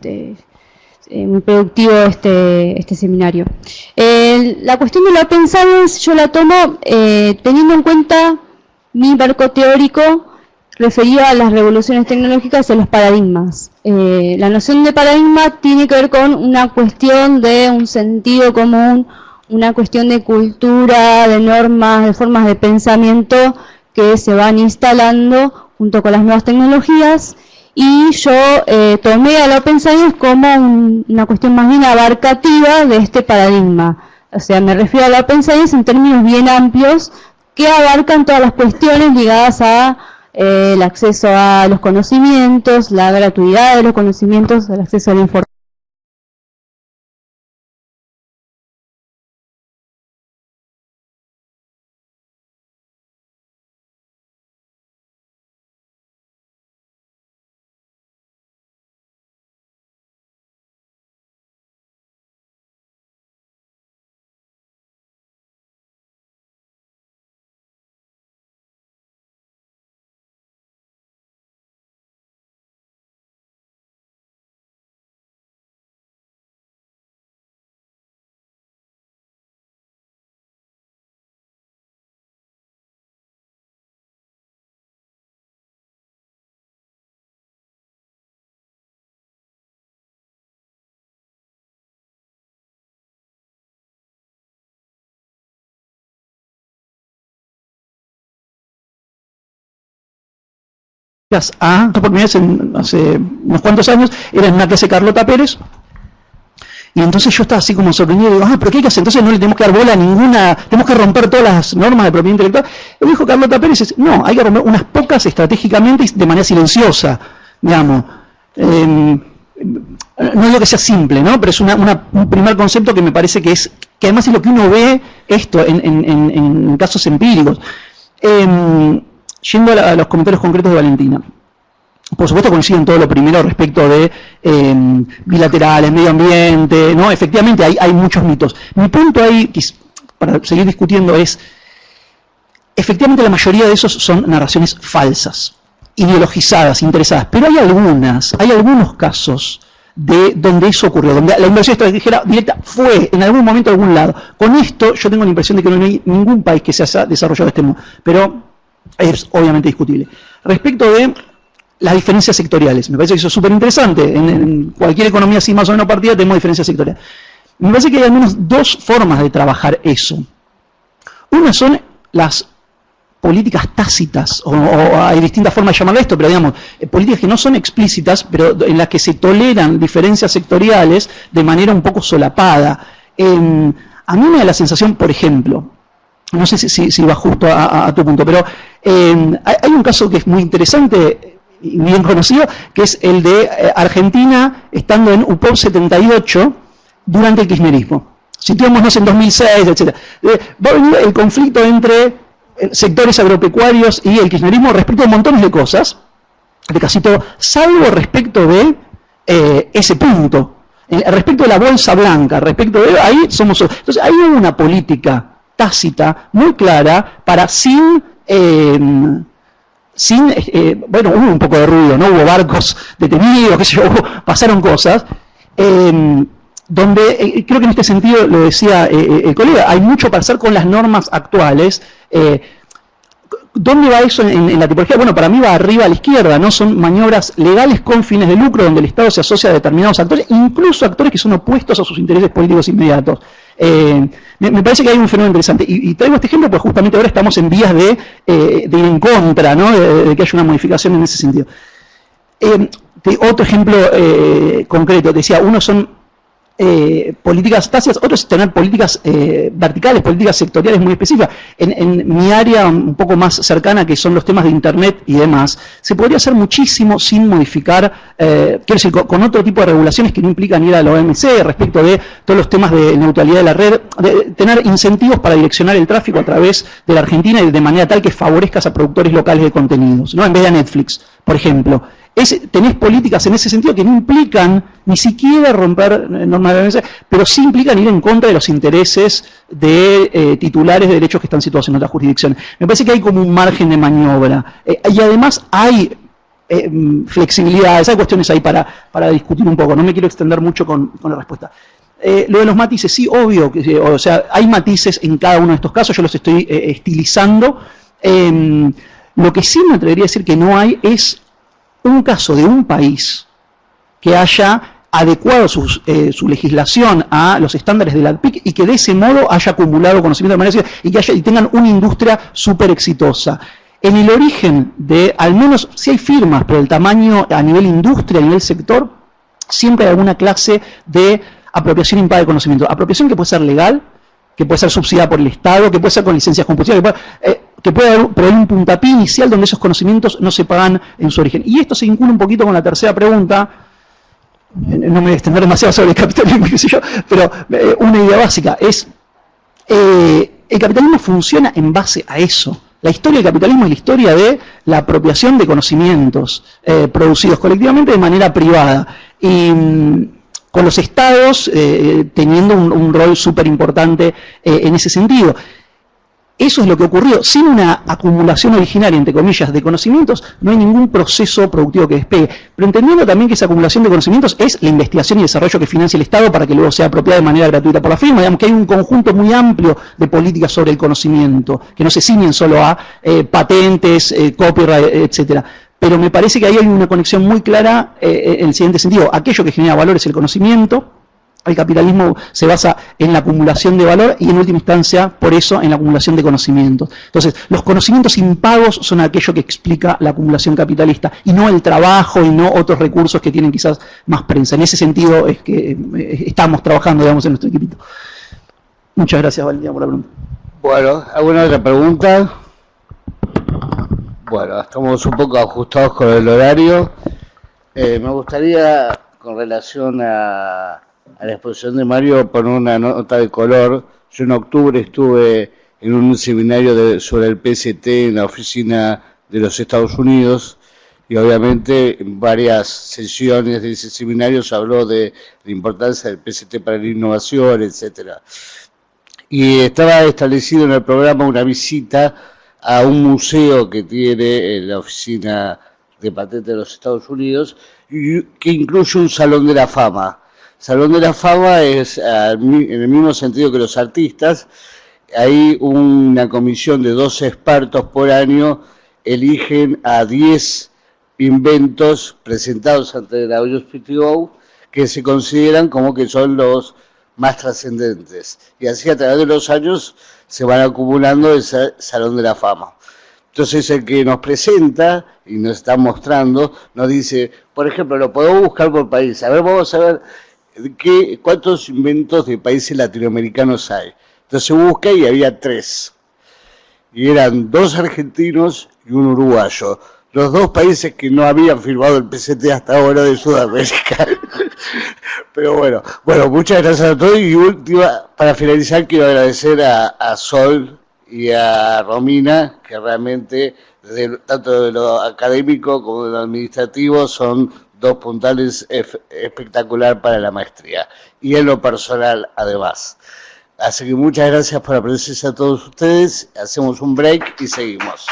productivo este seminario. La cuestión de la Open Science yo la tomo teniendo en cuenta mi marco teórico referido a las revoluciones tecnológicas y a los paradigmas. La noción de paradigma tiene que ver con una cuestión de un sentido común, una cuestión de cultura, de normas, de formas de pensamiento que se van instalando junto con las nuevas tecnologías, y yo tomé a la Open Science como una cuestión más bien abarcativa de este paradigma. O sea, me refiero a la Open Science en términos bien amplios que abarcan todas las cuestiones ligadas a el acceso a los conocimientos, la gratuidad de los conocimientos, el acceso a la información. Por primera vez hace unos cuantos años, era en una clase de Carlota Pérez, y entonces yo estaba así como sorprendido, y digo, pero ¿qué hay que hacer? Entonces no le tenemos que dar bola a ninguna, tenemos que romper todas las normas de propiedad intelectual. Lo dijo Carlota Pérez, no, hay que romper unas pocas estratégicamente y de manera silenciosa, digamos. No digo que sea simple, ¿no? Pero es un primer concepto que me parece que además es lo que uno ve esto en casos empíricos. Yendo a los comentarios concretos de Valentina. Por supuesto coincido en todo lo primero respecto de bilaterales, medio ambiente, ¿no? Efectivamente hay muchos mitos. Mi punto ahí, para seguir discutiendo, es, efectivamente la mayoría de esos son narraciones falsas, ideologizadas, interesadas, pero hay algunos casos de donde eso ocurrió, donde la inversión extranjera directa fue en algún momento a algún lado. Con esto yo tengo la impresión de que no hay ningún país que se haya desarrollado de este modo, pero es obviamente discutible. Respecto de las diferencias sectoriales, me parece que eso es súper interesante. En cualquier economía así más o menos partida tenemos diferencias sectoriales. Me parece que hay al menos dos formas de trabajar eso. Una son las políticas tácitas, o hay distintas formas de llamarlo esto, pero digamos, políticas que no son explícitas, pero en las que se toleran diferencias sectoriales de manera un poco solapada. A mí me da la sensación, por ejemplo, no sé si va justo a tu punto, pero hay un caso que es muy interesante y bien conocido, que es el de Argentina estando en UPOP 78 durante el kirchnerismo. Situémonos en 2006, etc. Va a venir el conflicto entre sectores agropecuarios y el kirchnerismo respecto a montones de cosas, de casi todo, salvo respecto de ese punto. Respecto de la bolsa blanca, respecto de ahí somos... Entonces hay una política tácita muy clara para bueno, hubo un poco de ruido, ¿no? Hubo barcos detenidos, qué sé yo, pasaron cosas, donde creo que en este sentido, lo decía el colega, hay mucho para hacer con las normas actuales. ¿Dónde va eso en la tipología? Bueno, para mí va arriba a la izquierda, ¿no? Son maniobras legales con fines de lucro, donde el Estado se asocia a determinados actores, incluso actores que son opuestos a sus intereses políticos inmediatos. Me parece que hay un fenómeno interesante. Y traigo este ejemplo porque justamente ahora estamos en vías de ir en contra, ¿no? De que haya una modificación en ese sentido. Otro ejemplo concreto, decía, uno son políticas tácitas, otros es tener políticas verticales, políticas sectoriales muy específicas. En mi área un poco más cercana, que son los temas de Internet y demás, se podría hacer muchísimo sin modificar, quiero decir, con otro tipo de regulaciones que no implican ir a la OMC respecto de todos los temas de neutralidad de la red, de tener incentivos para direccionar el tráfico a través de la Argentina y de manera tal que favorezcas a productores locales de contenidos, ¿no? En vez de a Netflix, por ejemplo. Tenés políticas en ese sentido que no implican ni siquiera romper normas de la OMC, pero sí implican ir en contra de los intereses de titulares de derechos que están situados en otras jurisdicciones. Me parece que hay como un margen de maniobra. Y además hay flexibilidades, hay cuestiones ahí para discutir un poco. No me quiero extender mucho con la respuesta. Lo de los matices, sí, obvio, o sea, hay matices en cada uno de estos casos, yo los estoy estilizando. Lo que sí me atrevería a decir que no hay es un caso de un país que haya adecuado su legislación a los estándares de la ADPIC y que de ese modo haya acumulado conocimiento de manera y tengan una industria súper exitosa. En el origen de, al menos si hay firmas, pero el tamaño a nivel industria, a nivel sector, siempre hay alguna clase de apropiación impada de conocimiento. Apropiación que puede ser legal, que puede ser subsidiada por el Estado, que puede ser con licencias compulsivas, que puede haber un puntapié inicial donde esos conocimientos no se pagan en su origen. Y esto se vincula un poquito con la tercera pregunta, no me voy a extender demasiado sobre el capitalismo, qué sé yo, pero una idea básica es, el capitalismo funciona en base a eso. La historia del capitalismo es la historia de la apropiación de conocimientos producidos colectivamente de manera privada. Y con los estados teniendo un rol súper importante en ese sentido. Eso es lo que ocurrió. Sin una acumulación originaria, entre comillas, de conocimientos, no hay ningún proceso productivo que despegue. Pero entendiendo también que esa acumulación de conocimientos es la investigación y desarrollo que financia el Estado para que luego sea apropiada de manera gratuita por la firma. Digamos que hay un conjunto muy amplio de políticas sobre el conocimiento, que no se ciñen solo a patentes, copyright, etcétera. Pero me parece que ahí hay una conexión muy clara en el siguiente sentido. Aquello que genera valor es el conocimiento. El capitalismo se basa en la acumulación de valor y en última instancia, por eso, en la acumulación de conocimientos. Entonces, los conocimientos impagos son aquello que explica la acumulación capitalista y no el trabajo y no otros recursos que tienen quizás más prensa. En ese sentido es que estamos trabajando, digamos, en nuestro equipito. Muchas gracias, Valentina, por la pregunta. Bueno, ¿alguna otra pregunta? Bueno, estamos un poco ajustados con el horario. Me gustaría, con relación a la exposición de Mario, poner una nota de color. Yo en octubre estuve en un seminario sobre el PST en la oficina de los Estados Unidos y obviamente en varias sesiones de ese seminario se habló de la importancia del PST para la innovación, etcétera. Y estaba establecido en el programa una visita a un museo que tiene la oficina de patentes de los Estados Unidos y que incluye un salón de la fama. Salón de la Fama es, en el mismo sentido que los artistas, hay una comisión de 12 expertos por año, eligen a 10 inventos presentados ante la WSPTO que se consideran como que son los más trascendentes. Y así a través de los años se van acumulando ese Salón de la Fama. Entonces el que nos presenta y nos está mostrando, nos dice, por ejemplo, lo podemos buscar por país. A ver, vamos a ver cuántos inventos de países latinoamericanos hay. Entonces busca y había 3. Y eran 2 argentinos y un uruguayo. Los 2 países que no habían firmado el PST hasta ahora de Sudamérica. Pero bueno, muchas gracias a todos. Y última, para finalizar, quiero agradecer a Sol y a Romina, que realmente, tanto de lo académico como de lo administrativo, son 2 puntales espectacular para la maestría, y en lo personal además. Así que muchas gracias por la presencia de todos ustedes, hacemos un break y seguimos.